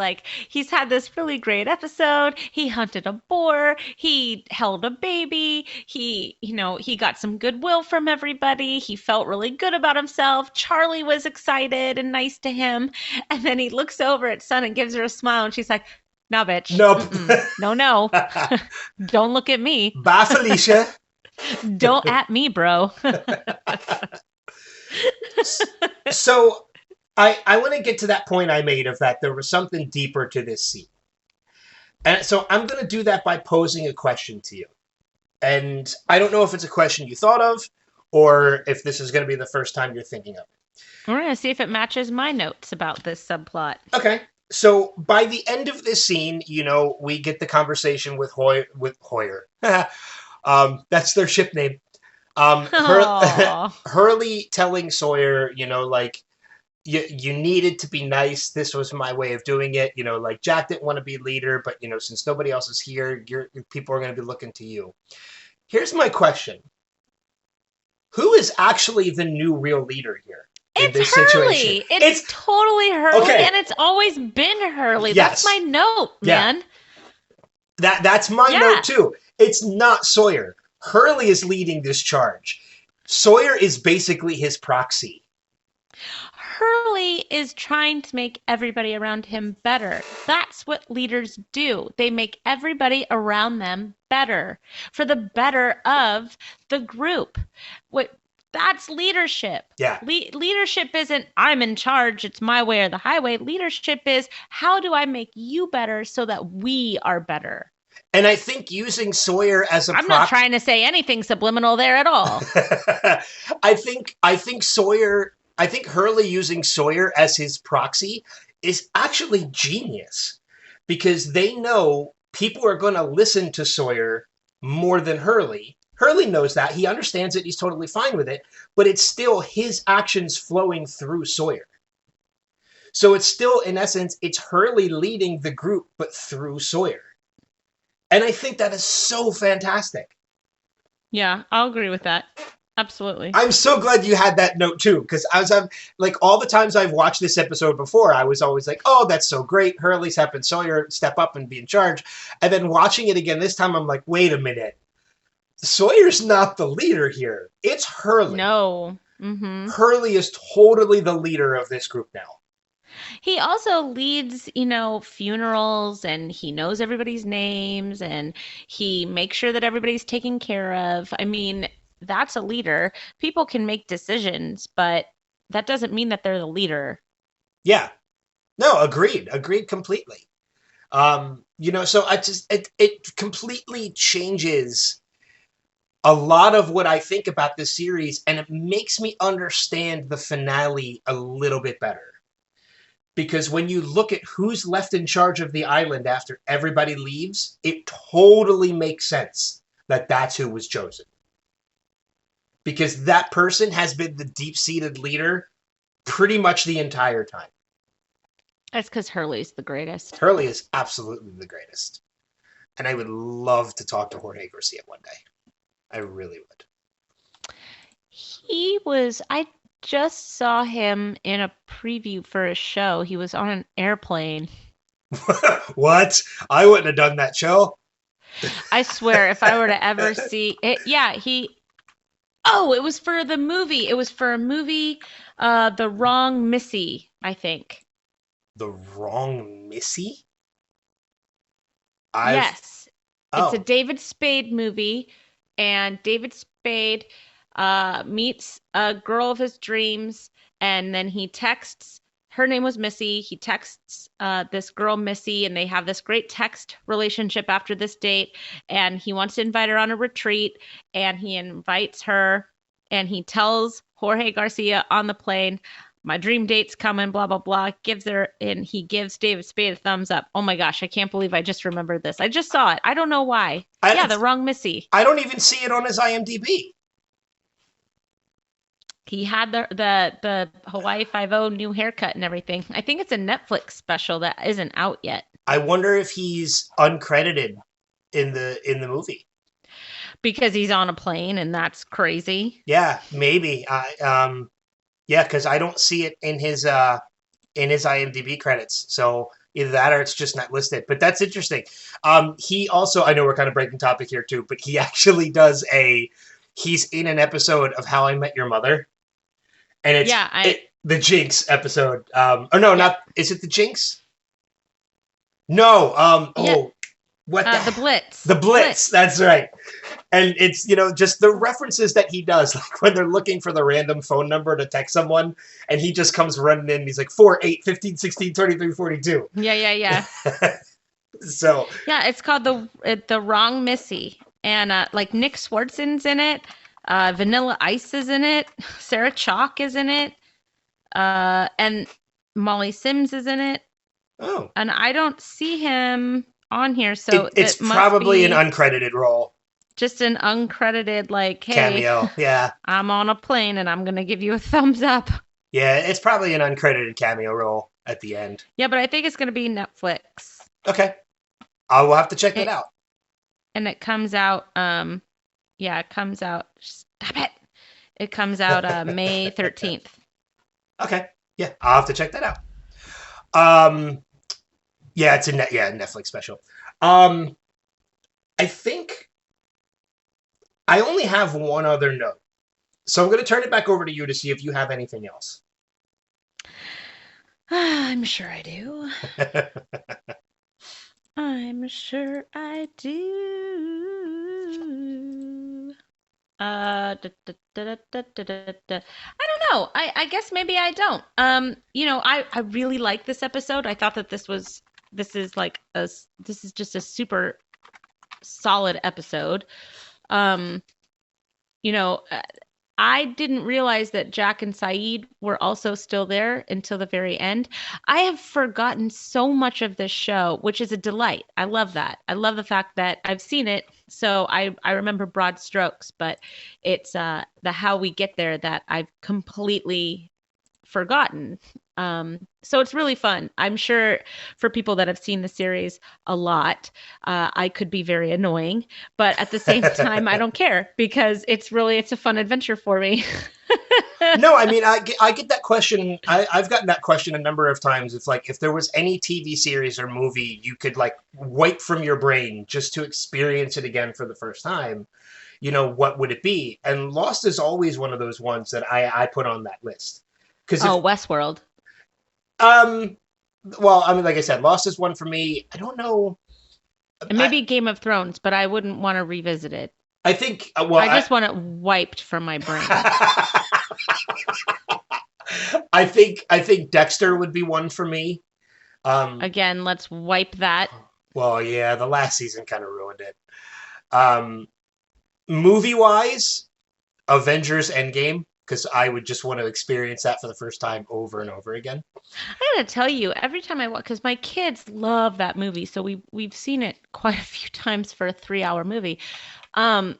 had this really great episode. He hunted a boar. He held a baby. He got some goodwill from everybody. He felt really good about himself. Charlie was excited and nice to him. And then he looks over at Son and gives her a smile. And she's like, "Nah, bitch. Nope. No. Don't look at me. Bye, Felicia. Don't at me, bro." So I want to get to that point I made of that there was something deeper to this scene. And so I'm going to do that by posing a question to you. And I don't know if it's a question you thought of or if this is going to be the first time you're thinking of it. We're going to see if it matches my notes about this subplot. Okay. So by the end of this scene, we get the conversation with Hoyer. That's their ship name. Hurley telling Sawyer, like, you needed to be nice. This was my way of doing it. Like Jack didn't want to be leader, but since nobody else is here, people are going to be looking to you. Here's my question: who is actually the new real leader here in It's this Hurley. situation? It's totally Hurley, okay. And it's always been Hurley. Yes. That's my note, man. That's my note too. It's not Sawyer. Hurley is leading this charge. Sawyer is basically his proxy. Hurley is trying to make everybody around him better. That's what leaders do. They make everybody around them better for the better of the group. That's leadership. Yeah. Leadership isn't I'm in charge, it's my way or the highway. Leadership is how do I make you better so that we are better? And I think using Sawyer as a I'm not trying to say anything subliminal there at all. I think Hurley using Sawyer as his proxy is actually genius because they know people are going to listen to Sawyer more than Hurley. Hurley knows that. He understands it. He's totally fine with it. But it's still his actions flowing through Sawyer. So it's still, in essence, it's Hurley leading the group, but through Sawyer. And I think that is so fantastic. Yeah, I'll agree with that. Absolutely. I'm so glad you had that note too, because I'm like all the times I've watched this episode before, I was always like, "Oh, that's so great! Hurley's helping Sawyer step up and be in charge." And then watching it again this time, I'm like, "Wait a minute, Sawyer's not the leader here. It's Hurley. No, Hurley is totally the leader of this group now." He also leads, funerals and he knows everybody's names and he makes sure that everybody's taken care of. I mean, that's a leader. People can make decisions, but that doesn't mean that they're the leader. Yeah. No, agreed completely. So it completely changes a lot of what I think about this series, and it makes me understand the finale a little bit better. Because when you look at who's left in charge of the island after everybody leaves, it totally makes sense that that's who was chosen. Because that person has been the deep-seated leader pretty much the entire time. That's because Hurley's the greatest. Hurley is absolutely the greatest. And I would love to talk to Jorge Garcia one day. I really would. I just saw him in a preview for a show. He was on an airplane. What? I wouldn't have done that show. I swear, if I were to ever see it, yeah, oh, it was for the movie. It was for a movie, The Wrong Missy, I think. The Wrong Missy? Yes. It's a Oh, David Spade movie, and David Spade meets a girl of his dreams, and then he texts. Her name was Missy. He texts this girl Missy, and they have this great text relationship after this date. And he wants to invite her on a retreat, and he invites her, and he tells Jorge Garcia on the plane, "My dream date's coming," blah blah blah. And he gives David Spade a thumbs up. Oh my gosh, I can't believe I just remembered this. I just saw it. I don't know why. Yeah, The Wrong Missy. I don't even see it on his IMDb. He had the Hawaii Five-0 new haircut and everything. I think it's a Netflix special that isn't out yet. I wonder if he's uncredited in the movie. Because he's on a plane and that's crazy. Yeah, maybe. Yeah, because I don't see it in his IMDb credits. So either that or it's just not listed. But that's interesting. He also, I know we're kind of breaking topic here too, but he actually he's in an episode of How I Met Your Mother. And it's the Jinx episode. Or no, not, is it the Jinx? No. What the Blitz. The Blitz, that's right. And it's, just the references that he does, like when they're looking for the random phone number to text someone, and he just comes running in, and he's like, 4, 8, 15, 16, 23, 42. Yeah. So. Yeah, it's called The Wrong Missy. And like Nick Swartzen's in it. Vanilla Ice is in it. Sarah Chalk is in it. And Molly Sims is in it. Oh. And I don't see him on here, so it's probably an uncredited role. Just an uncredited, like, hey, cameo. Yeah, I'm on a plane and I'm gonna give you a thumbs up. Yeah, it's probably an uncredited cameo role at the end. Yeah, but I think it's gonna be Netflix. Okay, I will have to check that out. And it comes out. It comes out. Stop it! It comes out May 13th. Okay, yeah, I'll have to check that out. Yeah, it's a Netflix special. I think I only have one other note, so I'm going to turn it back over to you to see if you have anything else. I'm sure I do. I'm sure I do. I don't know. I guess maybe I don't. I really like this episode. I thought that this is just a super solid episode. I didn't realize that Jack and Saeed were also still there until the very end. I have forgotten so much of this show, which is a delight. I love that. I love the fact that I've seen it, so I remember broad strokes, but it's the how we get there that I've completely forgotten. So it's really fun. I'm sure for people that have seen the series a lot, I could be very annoying, but at the same time, I don't care because it's a fun adventure for me. No, I mean, I get that question. I've gotten that question a number of times. It's like, if there was any TV series or movie you could like wipe from your brain just to experience it again for the first time, what would it be? And Lost is always one of those ones that I put on that list. Westworld. Well, I mean, like I said, Lost is one for me. I don't know. And maybe Game of Thrones, but I wouldn't want to revisit it. I think, I just want it wiped from my brain. I think Dexter would be one for me. Again, let's wipe that. Well, yeah, the last season kind of ruined it. Um, movie-wise, Avengers Endgame, because I would just want to experience that for the first time over and over again. I gotta tell you, every time I watch, because my kids love that movie, so we've seen it quite a few times for a 3-hour movie. Um,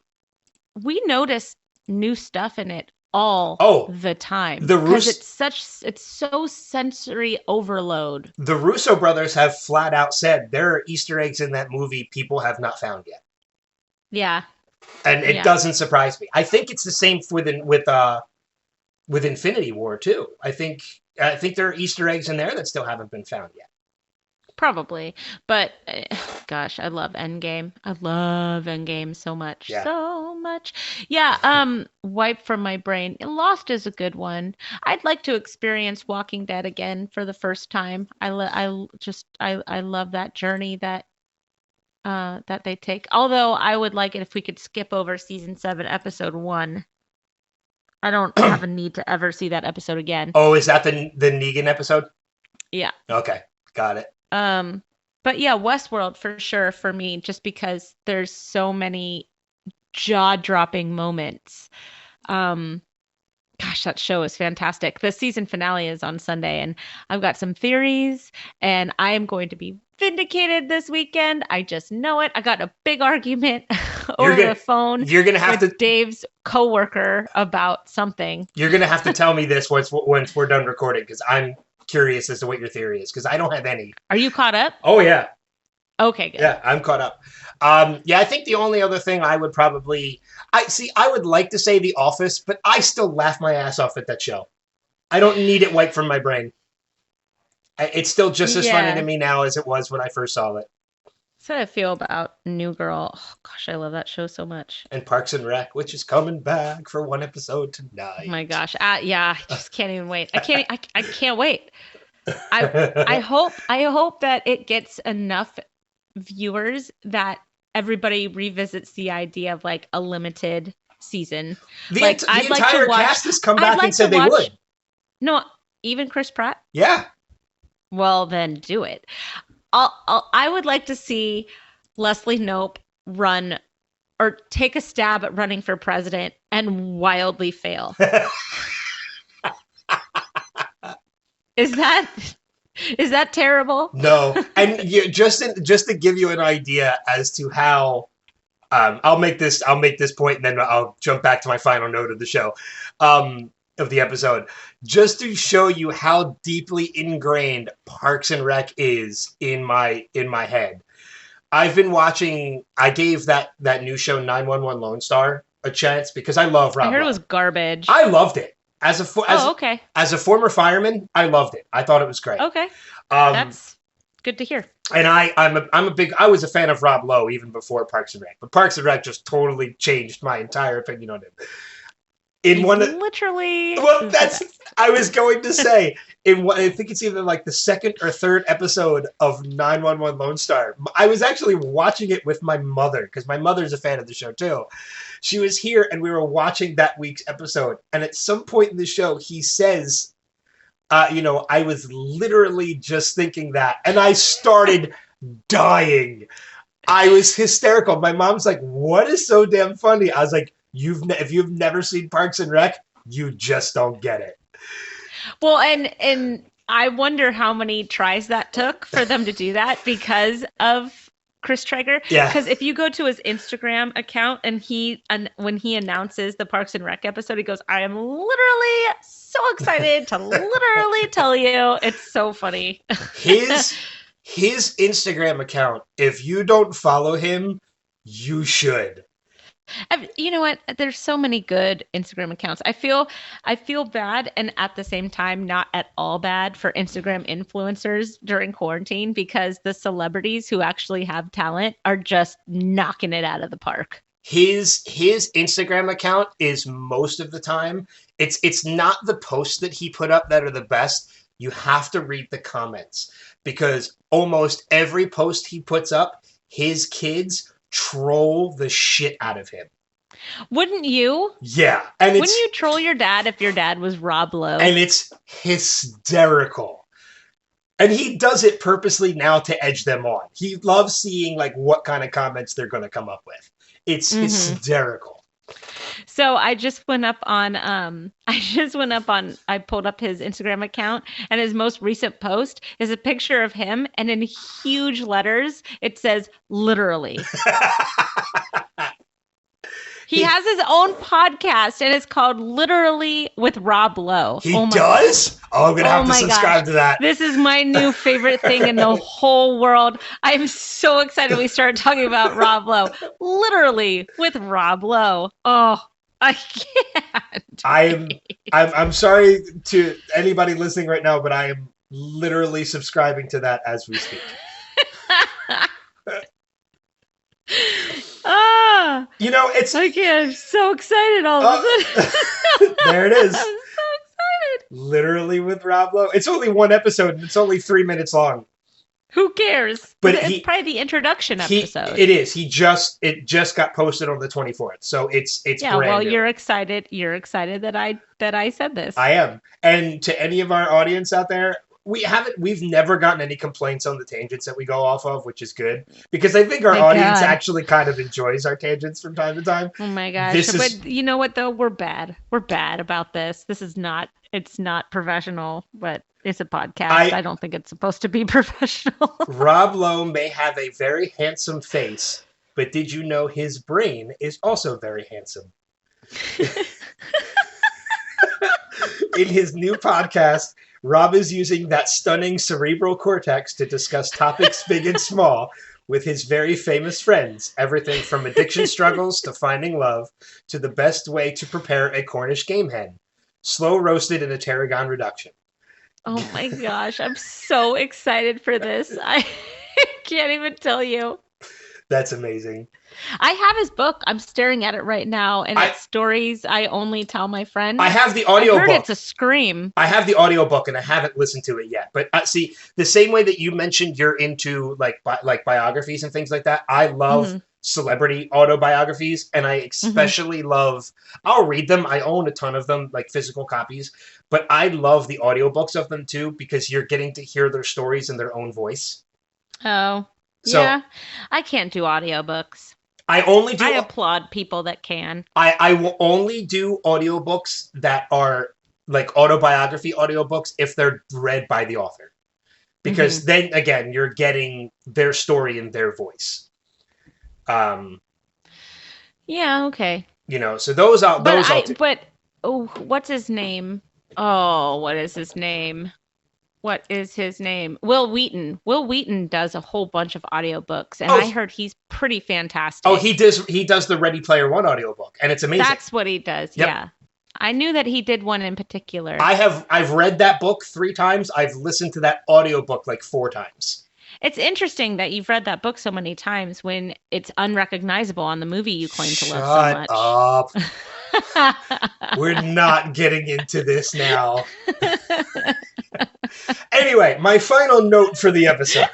we notice new stuff in it all the time because it's so sensory overload. The Russo brothers have flat out said there are Easter eggs in that movie people have not found yet. Yeah. And it doesn't surprise me. I think it's the same with Infinity War too. I think there are Easter eggs in there that still haven't been found yet. Probably, but gosh, I love Endgame. I love Endgame so much, so much. Yeah, wipe from my brain. Lost is a good one. I'd like to experience Walking Dead again for the first time. I love that journey that they take. Although I would like it if we could skip over season 7, episode 1. I don't have a need to ever see that episode again. Oh, is that the Negan episode? Yeah. Okay, got it. But yeah, Westworld for sure for me, just because there's so many jaw-dropping moments. Gosh, that show is fantastic. The season finale is on Sunday, and I've got some theories, and I am going to be vindicated this weekend. I just know it. I got a big argument over the phone. You're gonna have with Dave's coworker about something. You're gonna have to tell me this once we're done recording, because I'm curious as to what your theory is, because I don't have any. Are you caught up? Oh yeah. Okay, good. Yeah, I'm caught up. Yeah, I think the only other thing I would probably I would like to say The Office, but I still laugh my ass off at that show. I don't need it wiped from my brain. It's still just as funny to me now as it was when I first saw it. That's how I feel about New Girl. Oh, gosh, I love that show so much. And Parks and Rec, which is coming back for one episode tonight. Oh my gosh. Yeah, I just can't even wait. I can't wait. I hope that it gets enough viewers that everybody revisits the idea of like a limited season. The entire cast has come back and said they would. No, even Chris Pratt? Yeah. Well, then do it. I would like to see Leslie Knope run or take a stab at running for president and wildly fail. Is that terrible? No. And just to give you an idea as to how I'll make this point and then I'll jump back to my final note of the show. Of the episode, just to show you how deeply ingrained Parks and Rec is in my head. I've been watching. I gave that new show 911 Lone Star a chance because I love Rob. I heard it was garbage. I loved it as a former fireman. I loved it. I thought it was great. Okay, that's good to hear. And I was a fan of Rob Lowe even before Parks and Rec, but Parks and Rec just totally changed my entire opinion on him. I was going to say, I think it's either like the second or third episode of 911 Lone Star. I was actually watching it with my mother, because my mother's a fan of the show too. She was here, and we were watching that week's episode. And at some point in the show, he says, I was literally just thinking that. And I started dying. I was hysterical. My mom's like, what is so damn funny? I was like, if you've never seen Parks and Rec, you just don't get it. Well, and I wonder how many tries that took for them to do that because of Chris Traeger. Yeah. Because if you go to his Instagram account and when he announces the Parks and Rec episode, he goes, "I am literally so excited to literally tell you." It's so funny. His Instagram account, if you don't follow him, you should. You know what? There's so many good Instagram accounts. I feel bad and at the same time not at all bad for Instagram influencers during quarantine because the celebrities who actually have talent are just knocking it out of the park. His Instagram account is most of the time. It's not the posts that he put up that are the best. You have to read the comments because almost every post he puts up, his kids troll the shit out of him. Wouldn't you? Yeah. Wouldn't you troll your dad if your dad was Rob Lowe? And it's hysterical. And he does it purposely now to edge them on. He loves seeing like what kind of comments they're going to come up with. It's hysterical. So I just went up on I pulled up his Instagram account, and his most recent post is a picture of him, and in huge letters it says literally. He has his own podcast, and it's called Literally with Rob Lowe. He does? Oh, I'm going to have to subscribe to that. This is my new favorite thing in the whole world. I'm so excited we started talking about Rob Lowe. Literally with Rob Lowe. Oh, I can't. I'm sorry to anybody listening right now, but I am literally subscribing to that as we speak. You know, it's I'm so excited all of a sudden. There it is. I'm so excited. Literally with Rob Lowe. It's only one episode and it's only 3 minutes long. Who cares? But it's probably the introduction episode. It is. It just got posted on the 24th. So it's yeah, brand well, new. You're excited that I said this. I am. And to any of our audience out there, we've never gotten any complaints on the tangents that we go off of, which is good, because I think our audience actually kind of enjoys our tangents from time to time. Oh my gosh. But you know what though? We're bad about this. It's not professional, but it's a podcast. I don't think it's supposed to be professional. Rob Lowe may have a very handsome face, but did you know his brain is also very handsome? In his new podcast, Rob is using that stunning cerebral cortex to discuss topics big and small with his very famous friends. Everything from addiction struggles to finding love to the best way to prepare a Cornish game hen. Slow roasted in a tarragon reduction. Oh my gosh, I'm so excited for this. I can't even tell you. That's amazing. I have his book. I'm staring at it right now, and it's Stories I Only Tell My Friends. I have the audio book. It's a scream. I have the audio book, and I haven't listened to it yet. But see, the same way that you mentioned you're into like biographies and things like that, I love celebrity autobiographies, and I especially love. I'll read them. I own a ton of them, like physical copies. But I love the audiobooks of them too, because you're getting to hear their stories in their own voice. Oh. So, yeah, I can't do audiobooks. I applaud people that can. I will only do audiobooks that are like autobiography audiobooks if they're read by the author. Because then again, you're getting their story in their voice. Yeah, okay. You know, so those are what's his name? Oh, what is his name? What is his name? Will Wheaton. Will Wheaton does a whole bunch of audiobooks, and I heard he's pretty fantastic. Oh, he does the Ready Player One audiobook, and it's amazing. That's what he does, yeah. I knew that he did one in particular. I've read that book 3 times. I've listened to that audiobook like 4 times. It's interesting that you've read that book so many times when it's unrecognizable on the movie you claim to love so much. Shut up. We're not getting into this now. Anyway, my final note for the episode.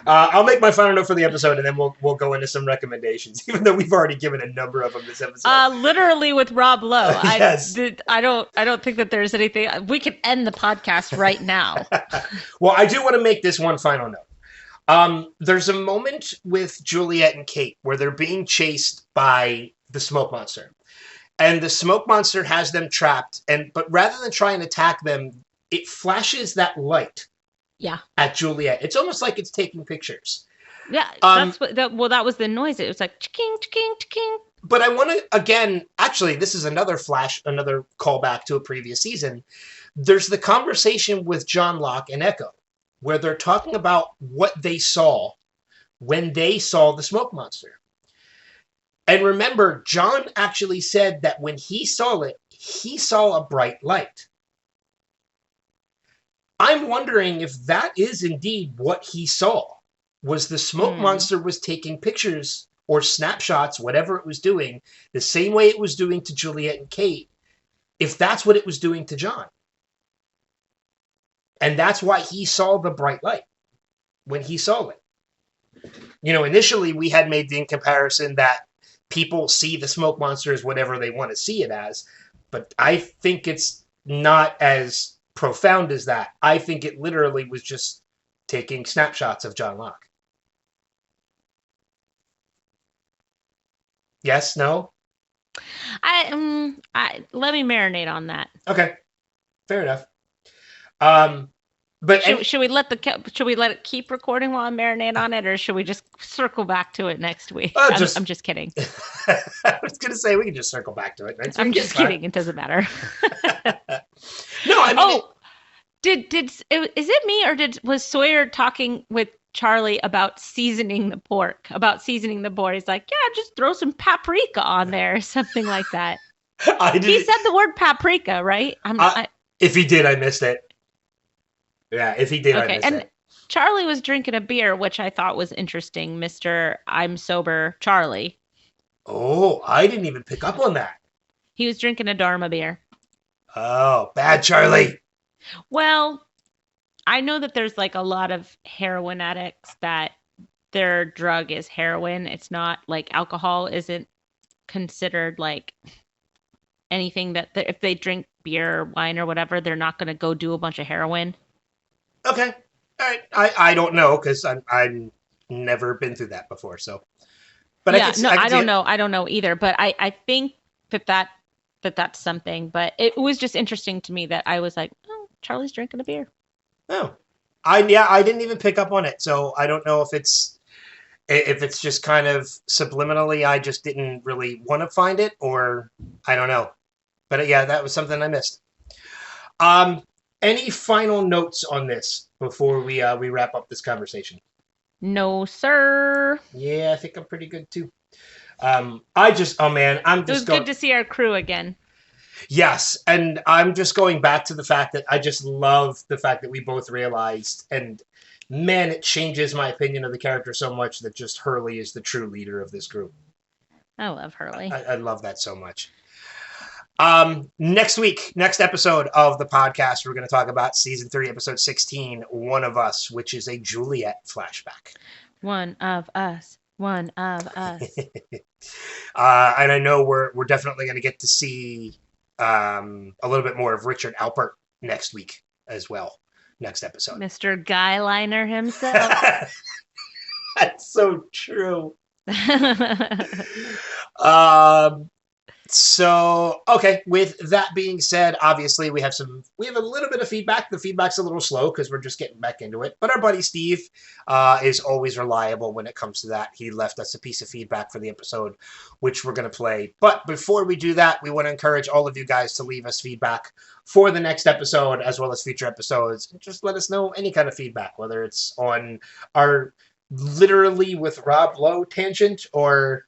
I'll make my final note for the episode, and then we'll go into some recommendations, even though we've already given a number of them this episode. Literally with Rob Lowe. Yes. I don't think that there's anything. We can end the podcast right now. Well, I do want to make this one final note. There's a moment with Juliet and Kate where they're being chased by the smoke monster. And the smoke monster has them trapped, but rather than try and attack them, it flashes that light at Juliet. It's almost like it's taking pictures. Yeah, that was the noise. It was like ching ching ching. But I want to again. Actually, this is another callback to a previous season. There's the conversation with John Locke and Echo, where they're talking about what they saw when they saw the smoke monster. And remember, John actually said that when he saw it, he saw a bright light. I'm wondering if that is indeed what he saw. Was the smoke monster was taking pictures or snapshots, whatever it was doing, the same way it was doing to Juliet and Kate, if that's what it was doing to John. And that's why he saw the bright light when he saw it. You know, initially we had made the comparison that people see the smoke monster as whatever they want to see it as, but I think it's not as profound as that. I think it literally was just taking snapshots of John Locke. Yes, no? I let me marinate on that. Okay, fair enough. But Should we let it keep recording while I marinate on it, or should we just circle back to it next week? I'm just kidding. I was gonna say we can just circle back to it next week. I'm just kidding. It doesn't matter. No, I mean. Is it me, or was Sawyer talking with Charlie about seasoning the pork? About seasoning the boar? He's like, yeah, just throw some paprika on there, or something like that. He said the word paprika, right? If he did, I missed it. Yeah, if he did, I missed it. Charlie was drinking a beer, which I thought was interesting, Mr. I'm Sober Charlie. Oh, I didn't even pick up on that. He was drinking a Dharma beer. Oh, bad Charlie. Well, I know that there's like a lot of heroin addicts that their drug is heroin. It's not like alcohol isn't considered like anything that if they drink beer or wine or whatever, they're not going to go do a bunch of heroin. Okay. All right. I don't know because I've never been through that before. So, but yeah, I don't know. I don't know either. But I think that's something. But it was just interesting to me that I was like, oh, Charlie's drinking a beer. Oh, I didn't even pick up on it. So I don't know if it's just kind of subliminally. I just didn't really want to find it, or I don't know. But yeah, that was something I missed. Any final notes on this before we wrap up this conversation? No, sir. Yeah, I think I'm pretty good too. It was good to see our crew again. Yes, and I'm just going back to the fact that I just love the fact that we both realized, and man, it changes my opinion of the character so much that just Hurley is the true leader of this group. I love Hurley. I love that so much. Next episode of the podcast, we're going to talk about season 3, episode 16, One of Us, which is a Juliet flashback. One of us. And I know we're definitely going to get to see a little bit more of Richard Alpert next week as well. Next episode. Mr. Guyliner himself. That's so true. So, okay, with that being said, obviously we have a little bit of feedback. The feedback's a little slow because we're just getting back into it. But our buddy Steve is always reliable when it comes to that. He left us a piece of feedback for the episode, which we're going to play. But before we do that, we want to encourage all of you guys to leave us feedback for the next episode as well as future episodes. Just let us know any kind of feedback, whether it's on our literally with Rob Lowe tangent or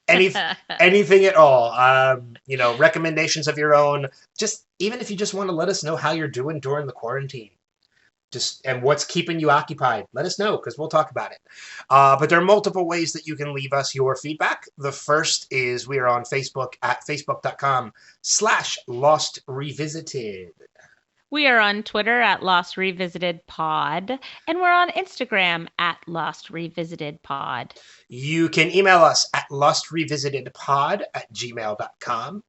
anything at all. Recommendations of your own. Just even if you just want to let us know how you're doing during the quarantine, and what's keeping you occupied, let us know because we'll talk about it. But there are multiple ways that you can leave us your feedback. The first is we are on Facebook at facebook.com/Lost Revisited. We are on Twitter at Lost Revisited Pod, and we're on Instagram at Lost Revisited Pod. You can email us at lostrevisitedpod@gmail.com.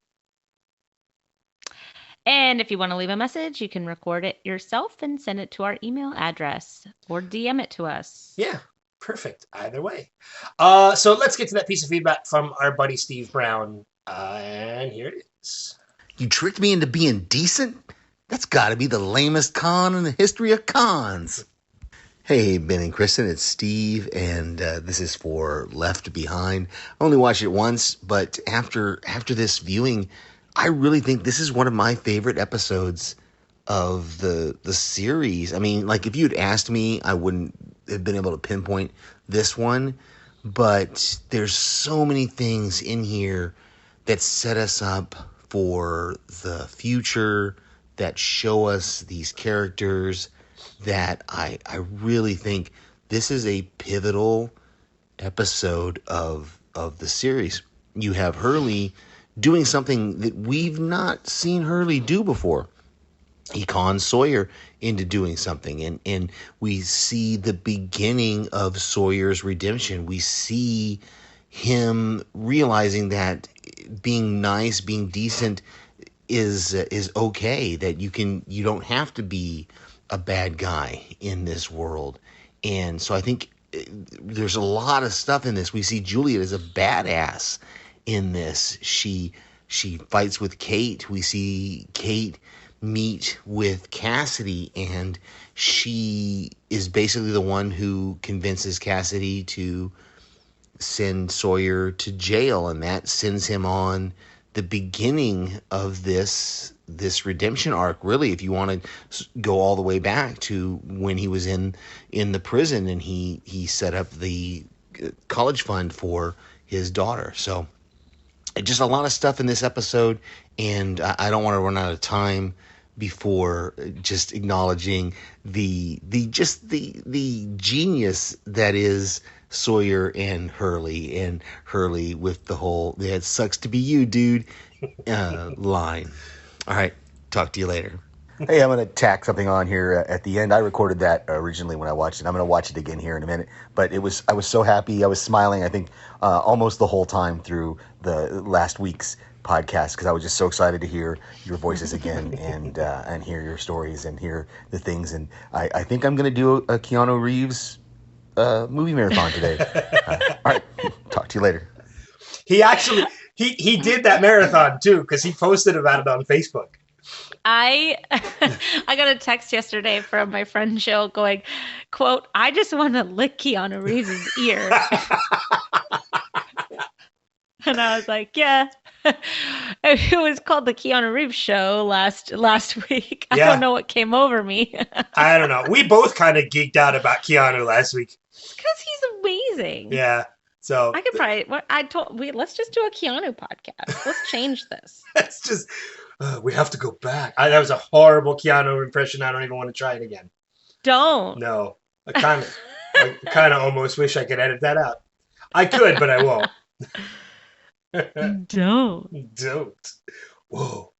And if you want to leave a message, you can record it yourself and send it to our email address or DM it to us. Yeah, perfect. Either way. So let's get to that piece of feedback from our buddy Steve Brown. And here it is. You tricked me into being decent? That's got to be the lamest con in the history of cons. Hey, Ben and Kristen, it's Steve, and this is for Left Behind. I only watched it once, but after this viewing, I really think this is one of my favorite episodes of the series. I mean, like, if you had asked me, I wouldn't have been able to pinpoint this one, but there's so many things in here that set us up for the future, that show us these characters, that I really think this is a pivotal episode of the series. You have Hurley doing something that we've not seen Hurley do before. He cons Sawyer into doing something, and we see the beginning of Sawyer's redemption. We see him realizing that being nice, being decent, is okay, that you don't have to be a bad guy in this world. And so I think there's a lot of stuff in this. We see Juliet as a badass in this. She fights with Kate. We see Kate meet with Cassidy, and she is basically the one who convinces Cassidy to send Sawyer to jail, and that sends him on the beginning of this redemption arc. Really, if you want to go all the way back to when he was in the prison, and he set up the college fund for his daughter. So just a lot of stuff in this episode, and I don't want to run out of time before just acknowledging the genius that is Sawyer and Hurley with the whole "it sucks to be you, dude" line. All right, talk to you later. Hey, I'm going to tack something on here at the end. I recorded that originally when I watched it. I'm going to watch it again here in a minute. But I was so happy. I was smiling, I think, almost the whole time through the last week's podcast, because I was just so excited to hear your voices again and hear your stories and hear the things. And I think I'm going to do a Keanu Reeves movie marathon today. All right, talk to you later. He actually he did that marathon too, because he posted about it on Facebook. I got a text yesterday from my friend Jill going, quote, "I just want to lick Keanu Reeves' ear." And I was like, yeah. It was called the Keanu Reeves Show last week. I don't know what came over me. I don't know. We both kind of geeked out about Keanu last week. Because he's amazing. Yeah. So I could probably, let's just do a Keanu podcast. Let's change this. It's just, we have to go back. That was a horrible Keanu impression. I don't even want to try it again. Don't. No. I kind of almost wish I could edit that out. I could, but I won't. Don't. Whoa.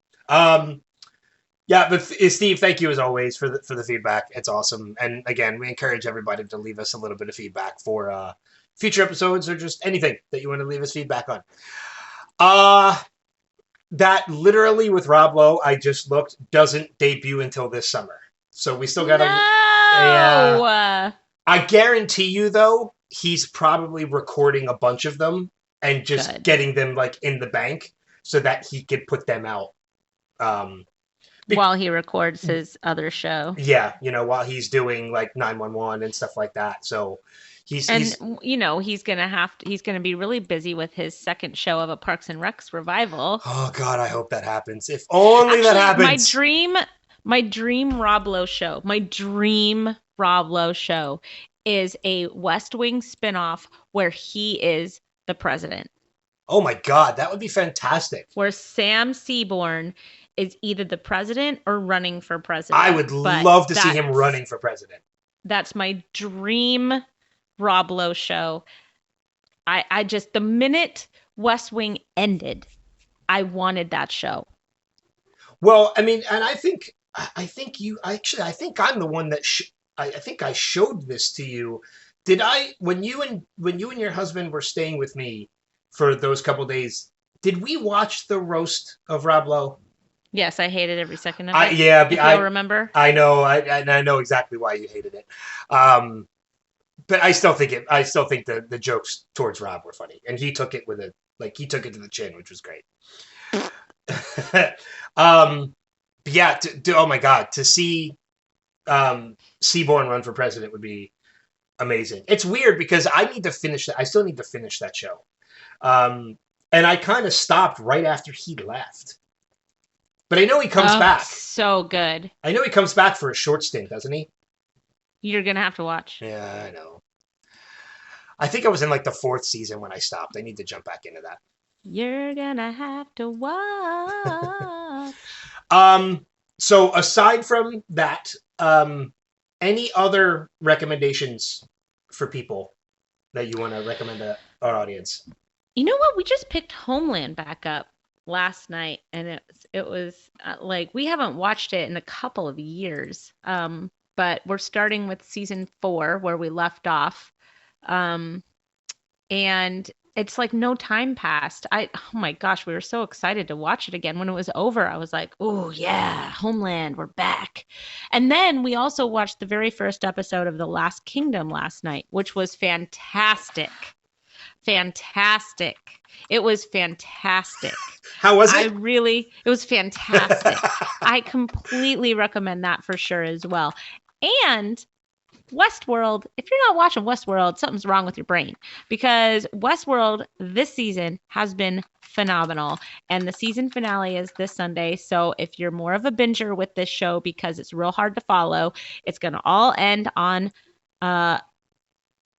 Yeah, but Steve, thank you as always for the feedback. It's awesome. And again, we encourage everybody to leave us a little bit of feedback for future episodes or just anything that you want to leave us feedback on. That literally with Rob Lowe, I just looked, doesn't debut until this summer. So we still got to. No! I guarantee you, though, he's probably recording a bunch of them and just getting them like in the bank so that he could put them out. While he records his other show. Yeah, while he's doing like 911 and stuff like that. So he's gonna be really busy with his second show of a Parks and Recs revival. Oh God, I hope that happens. If only that happens. My dream Rob Lowe show. My dream Rob Lowe show is a West Wing spinoff where he is the president. Oh my God, that would be fantastic. Where Sam Seaborn is either the president or running for president. I would love to see him running for president. That's my dream Rob Lowe show. I just, the minute West Wing ended, I wanted that show. Well, I mean, and I think I'm the one that I think I showed this to you. Did I, when you and your husband were staying with me for those couple days, did we watch the roast of Rob Lowe? Yes, I hated every second of it. Yeah, I remember. I know, I know exactly why you hated it. But I still think the jokes towards Rob were funny, and he took it he took it to the chin, which was great. Yeah, oh my God, to see Seaborn run for president would be amazing. It's weird because I still need to finish that show. And I kind of stopped right after he left. But I know he comes back. So good. I know he comes back for a short stint, doesn't he? You're going to have to watch. Yeah, I know. I think I was in like the 4th season when I stopped. I need to jump back into that. You're going to have to watch. So aside from that, any other recommendations for people that you want to recommend to our audience? You know what? We just picked Homeland back up last night, and it was like, we haven't watched it in a couple of years. But we're starting with season 4 where we left off. And it's like no time passed. Oh my gosh, we were so excited to watch it again. When it was over, I was like, oh yeah, Homeland, we're back. And then we also watched the very first episode of The Last Kingdom last night, which was fantastic. Fantastic. It was fantastic. How was it? It was fantastic. I completely recommend that for sure as well. And Westworld, if you're not watching Westworld, something's wrong with your brain, because Westworld this season has been phenomenal, and the season finale is this Sunday. So if you're more of a binger with this show, because it's real hard to follow, it's going to all end on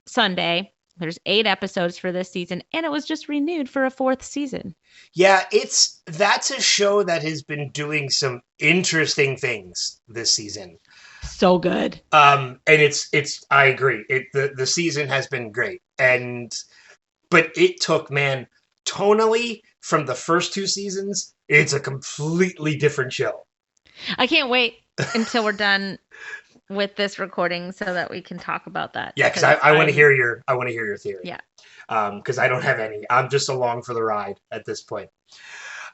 Sunday. There's 8 episodes for this season, and it was just renewed for a 4th season. Yeah, that's a show that has been doing some interesting things this season. So good. And it's I agree. The season has been great. But it took, man, tonally from the first 2 seasons, it's a completely different show. I can't wait until we're done with this recording so that we can talk about that. Yeah, because I want to hear your theory. Yeah. Because I don't have any. I'm just along for the ride at this point.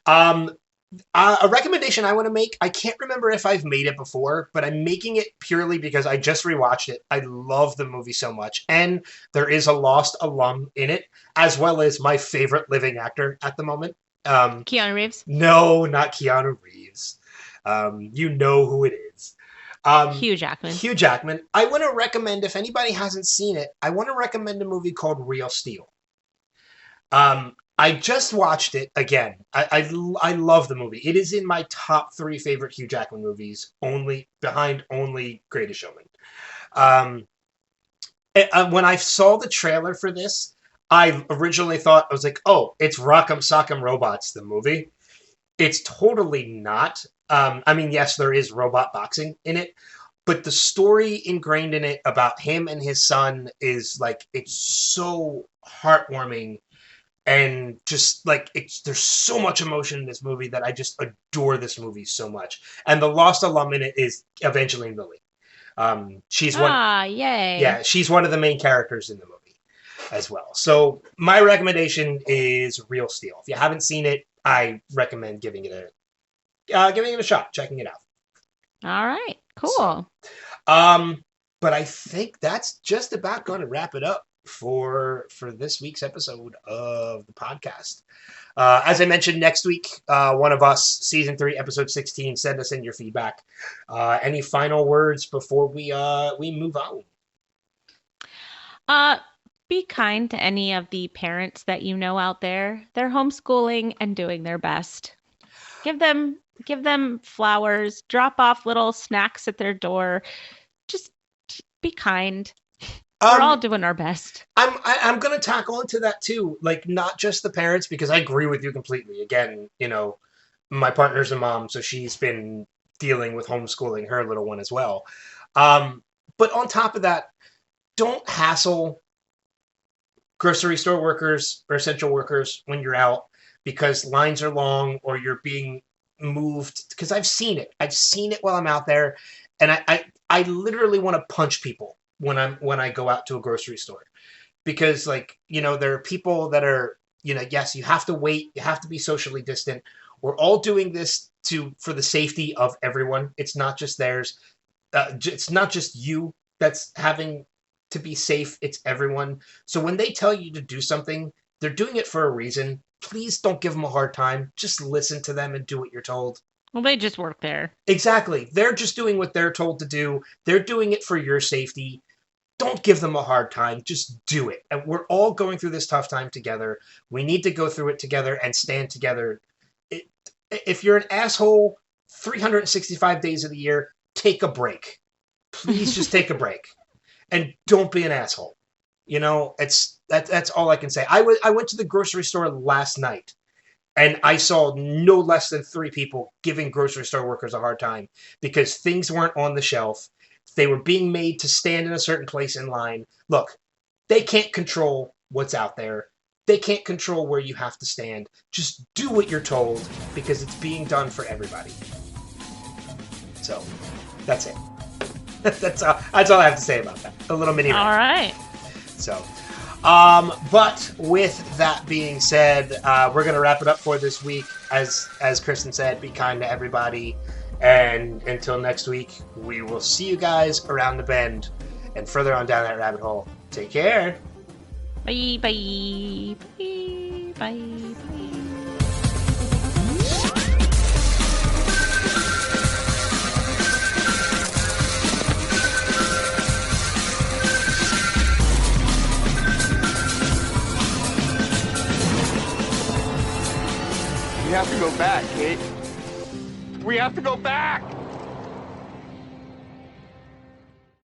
A recommendation I want to make, I can't remember if I've made it before, but I'm making it purely because I just rewatched it. I love the movie so much. And there is a Lost alum in it, as well as my favorite living actor at the moment. Keanu Reeves? No, not Keanu Reeves. You know who it is. Hugh Jackman. Hugh Jackman. I want to recommend, if anybody hasn't seen it, I want to recommend a movie called Real Steel. I just watched it again. I love the movie. It is in my top 3 favorite Hugh Jackman movies, behind only Greatest Showman. When I saw the trailer for this, I originally thought, I was like, oh, it's Rock'em Sock'em Robots, the movie. It's totally not. I mean, yes, there is robot boxing in it, but the story ingrained in it about him and his son is like, it's so heartwarming. And just like, there's so much emotion in this movie that I just adore this movie so much. And the Lost alum in it is Evangeline Lilly. She's yay. Yeah, she's one of the main characters in the movie as well. So my recommendation is Real Steel. If you haven't seen it, I recommend giving it a shot, checking it out. All right, cool. But I think that's just about going to wrap it up for this week's episode of the podcast. As I mentioned, next week, one of us, season 3, episode 16, send us in your feedback. Any final words before we move on? Be kind to any of the parents that you know out there. They're homeschooling and doing their best. Give them flowers, drop off little snacks at their door. Just be kind. We're all doing our best. I'm going to tackle into that too. Like, not just the parents, because I agree with you completely. Again, my partner's a mom, so she's been dealing with homeschooling her little one as well. But on top of that, don't hassle grocery store workers or essential workers when you're out because lines are long or you're being moved. Because I've seen it. I've seen it while I'm out there, and I literally want to punch people when I go out to a grocery store, because there are people that are, yes, you have to wait, you have to be socially distant. We're all doing this for the safety of everyone. It's not just theirs. It's not just you that's having to be safe. It's everyone. So when they tell you to do something, they're doing it for a reason. Please don't give them a hard time. Just listen to them and do what you're told. Well, they just work there. Exactly. They're just doing what they're told to do. They're doing it for your safety. Don't give them a hard time. Just do it. And we're all going through this tough time together. We need to go through it together and stand together. If you're an asshole 365 days of the year, take a break. Please just take a break. And don't be an asshole. That's all I can say. I went to the grocery store last night, and I saw no less than 3 people giving grocery store workers a hard time because things weren't on the shelf. They were being made to stand in a certain place in line. Look, they can't control what's out there. They can't control where you have to stand. Just do what you're told because it's being done for everybody. So, that's it. That's all I have to say about that. A little mini rant. All right. So, But with that being said, we're gonna wrap it up for this week. As Kristen said, be kind to everybody, and until next week, we will see you guys around the bend and further on down that rabbit hole. Take care. Bye, bye, bye, bye, bye. We have to go back, Kate. We have to go back!